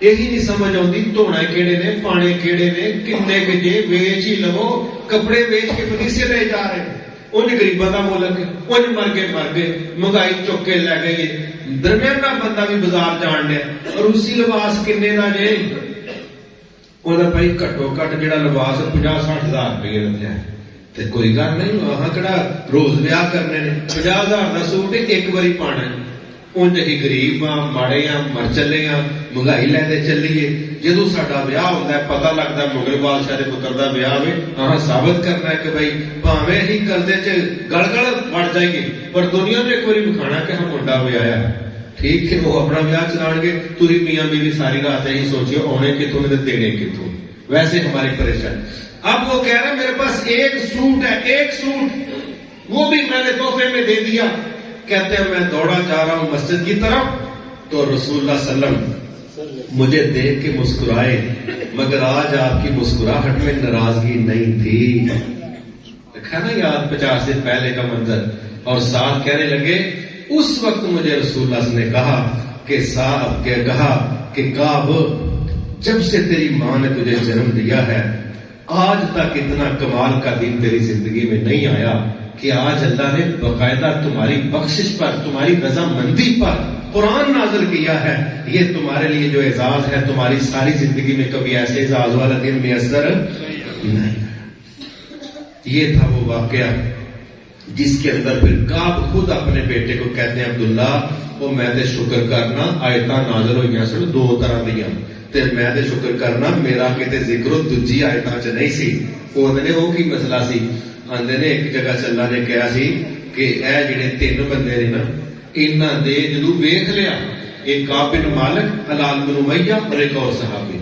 یہی نہیں سمجھ آتی دھونا کیڑے نے, پانے کیڑے نے, کنے کے جے ویچ ہی لو, کپڑے ویچ کے پولیس لے جا رہے ہیں. انج غریباں دا ملک ہے، انج مر گئے، مہنگائی چک کے لے گئی ہے، درمیانہ بندہ بھی بازار جان لیا، اور اسی لباس کنے دا جے وہ بھائی گھٹو گھٹ جہاں لباس 50-60 ہزار روپیے کا ہے، تو کوئی گل نہیں، وہاں کہڑا روز ویاہ کرنے نے، 50,000 کا سوٹ ایک باری پانا ہے، انج ہی غریب ہاں، ماڑے ہاں، مر چلے ہاں، مہنگائی لے چلیے، جدو ساڈا ویاہ ہوتا ہے پتہ لگتا ہے مغل بادشاہ کے پتر کا ویاہ ہوئے، ہاں ثابت کرنا ہے کہ بھائی پاویں ہی قرضے چ گڑ بڑھ جائیے پر دنیا میں ایک بار دکھانا کہ ہم منڈا ویایا، ٹھیک ہے، وہ اپنا ویاہ چلان گے، تھی میاں بیوی ساری رات یہی سوچیے آنے کتوں نے دینے کتوں، ویسے ہماری پریشانی۔ اب وہ کہہ رہے میرے پاس ایک سوٹ ہے، ایک سوٹ، وہ بھی میں نے تحفے میں دے دیا، کہتے ہیں میں دوڑا جا رہا ہوں مسجد کی طرف، تو رسول اللہ صلی اللہ علیہ وسلم مجھے دیکھ کے مسکرائے، مگر آج آپ کی مسکراہٹ میں ناراضگی نہیں تھی، دیکھا نا یاد 50 دن پہلے کا منظر، اور ساتھ کہنے لگے اس وقت مجھے رسول اللہ نے کہا کہ صاحب کے کہا کہ کعب جب سے تیری ماں نے تجھے جنم دیا ہے آج تک اتنا کمال کا دن تیری زندگی میں نہیں آیا کہ آج اللہ نے باقاعدہ تمہاری بخشش پر، تمہاری رضامندی پر قرآن نازل کیا ہے، یہ تمہارے لیے جو اعزاز ہے تمہاری ساری زندگی میں کبھی ایسے اعزاز والا دن میسر نہیں۔ یہ تھا وہ واقعہ جس کے اندر پھر کعب خود اپنے بیٹے کو کہتے ہیں عبداللہ وہ میں تے شکر کرنا آیتاں نازل ہوئیاں سن دو طرح دیاں، تے میں تے شکر کرنا میرا کتے ذکر و دجی آیتاں چ نہیں سی، وہ کی مسئلہ سی، آندے نے ایک جگہ سے اللہ نے کہا سی کہ اے جڑے 3 بندے نے نا انہاں دے جدوں ویکھ لیا، ایک کعب بن مالک، ہلال بن امیہ اور ایک اور صحابی،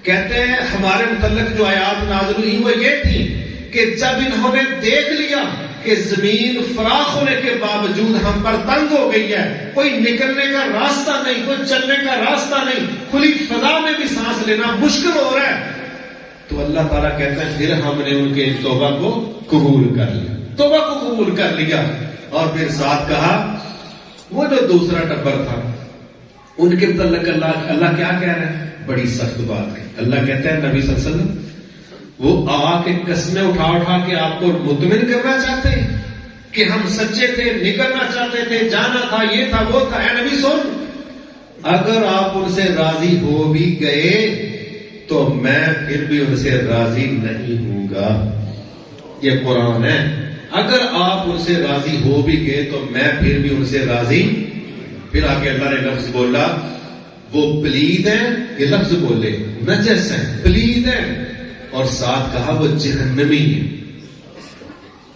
کہتے ہیں ہمارے متعلق جو آیات نازل ہوئی وہ یہ تھی کہ جب انہوں نے دیکھ لیا کہ زمین فراخ ہونے کے باوجود ہم پر تنگ ہو گئی ہے، کوئی نکلنے کا راستہ نہیں، کوئی چلنے کا راستہ نہیں، کھلی فضا میں بھی سانس لینا مشکل ہو رہا ہے، تو اللہ تعالیٰ کہتا ہے پھر ہم نے ان کے توبہ کو قبول کر لیا، توبہ کو قبول کر لیا، اور پھر ساتھ کہا وہ جو دوسرا ٹبر تھا ان کے متعلق اللہ کیا کہہ رہا ہے، بڑی سخت بات ہے، اللہ کہتا ہے نبی صلی اللہ علیہ وسلم وہ آ کے قسمیں اٹھا کے آپ کو مطمئن کرنا چاہتے ہیں کہ ہم سچے تھے، نکلنا چاہتے تھے، جانا تھا، یہ تھا وہ تھا، اے نبی سن، اگر آپ ان سے راضی ہو بھی گئے تو میں پھر بھی ان سے راضی نہیں ہوں گا، یہ قرآن ہے، اگر آپ ان سے راضی ہو بھی گئے تو میں پھر بھی ان سے راضی، پھر آگے اللہ نے لفظ بولا وہ پلید ہیں، یہ لفظ بولے نجس ہیں، پلید ہیں، اور ساتھ کہا وہ جہنمی ہے،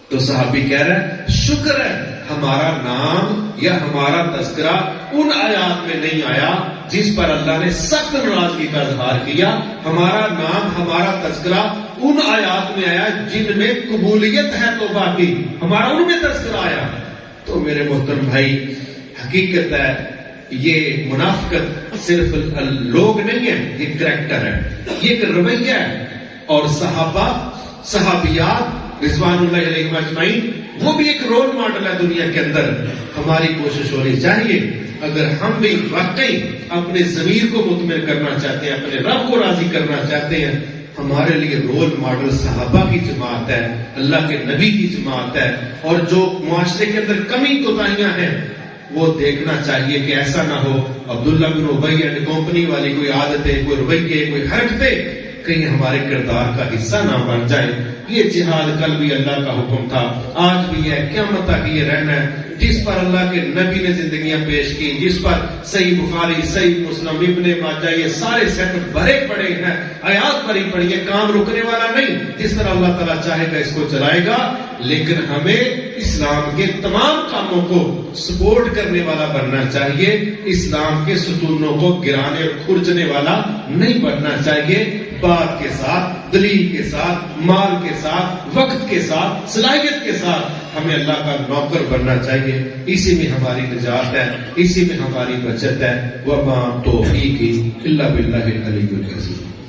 تو صحابی کہہ رہا ہے شکر ہے ہمارا نام یا ہمارا تذکرہ ان آیات میں نہیں آیا جس پر اللہ نے سخت ناراضگی کا اظہار کیا، ہمارا نام ہمارا تذکرہ ان آیات میں آیا جن میں قبولیت ہے توبہ کی، ہمارا ان میں تذکرہ آیا۔ تو میرے محترم بھائی حقیقت ہے یہ منافقت صرف لوگ نہیں ہے، یہ کریکٹر ہے، یہ ایک رویہ ہے، اور صحابہ صحابیات رضوان اللہ علیہم اجمعین وہ بھی ایک رول ماڈل ہے دنیا کے اندر، ہماری کوشش ہونی چاہیے اگر ہم بھی واقعی اپنے ضمیر کو مطمئن کرنا چاہتے ہیں، اپنے رب کو راضی کرنا چاہتے ہیں، ہمارے لیے رول ماڈل صحابہ کی جماعت ہے، اللہ کے نبی کی جماعت ہے، اور جو معاشرے کے اندر کمی کوتاہیاں ہیں وہ دیکھنا چاہیے کہ ایسا نہ ہو عبداللہ بن ابی اینڈ کمپنی والی کوئی عادتیں، کوئی رویے، کوئی حرکتیں کہیں ہمارے کردار کا حصہ نہ بن جائے۔ یہ جہاد کل بھی اللہ کا حکم تھا، آج بھی ہے، قیامت تک یہ رہنا ہے، جس پر اللہ کے نبی نے زندگیاں پیش کی، جس پر صحیح بخاری، صحیح مسلم، ابن ماجہ، یہ سارے سیٹ بھرے پڑے ہیں، آیات بھری پڑی ہے، کام رکنے والا نہیں، جس طرح اللہ تعالیٰ چاہے گا اس کو چلائے گا، لیکن ہمیں اسلام کے تمام کاموں کو سپورٹ کرنے والا بننا چاہیے، اسلام کے ستونوں کو گرانے اور کھرچنے والا نہیں بننا چاہیے، بات کے ساتھ، دلیل کے ساتھ، مال کے ساتھ، وقت کے ساتھ، صلاحیت کے ساتھ ہمیں اللہ کا نوکر بننا چاہیے، اسی میں ہماری نجات ہے، اسی میں ہماری بچت ہے، وَمَا تَوْفِيقِي إِلَّا بِاللَّهِ الْعَلِيِّ الْعَظِيمِ۔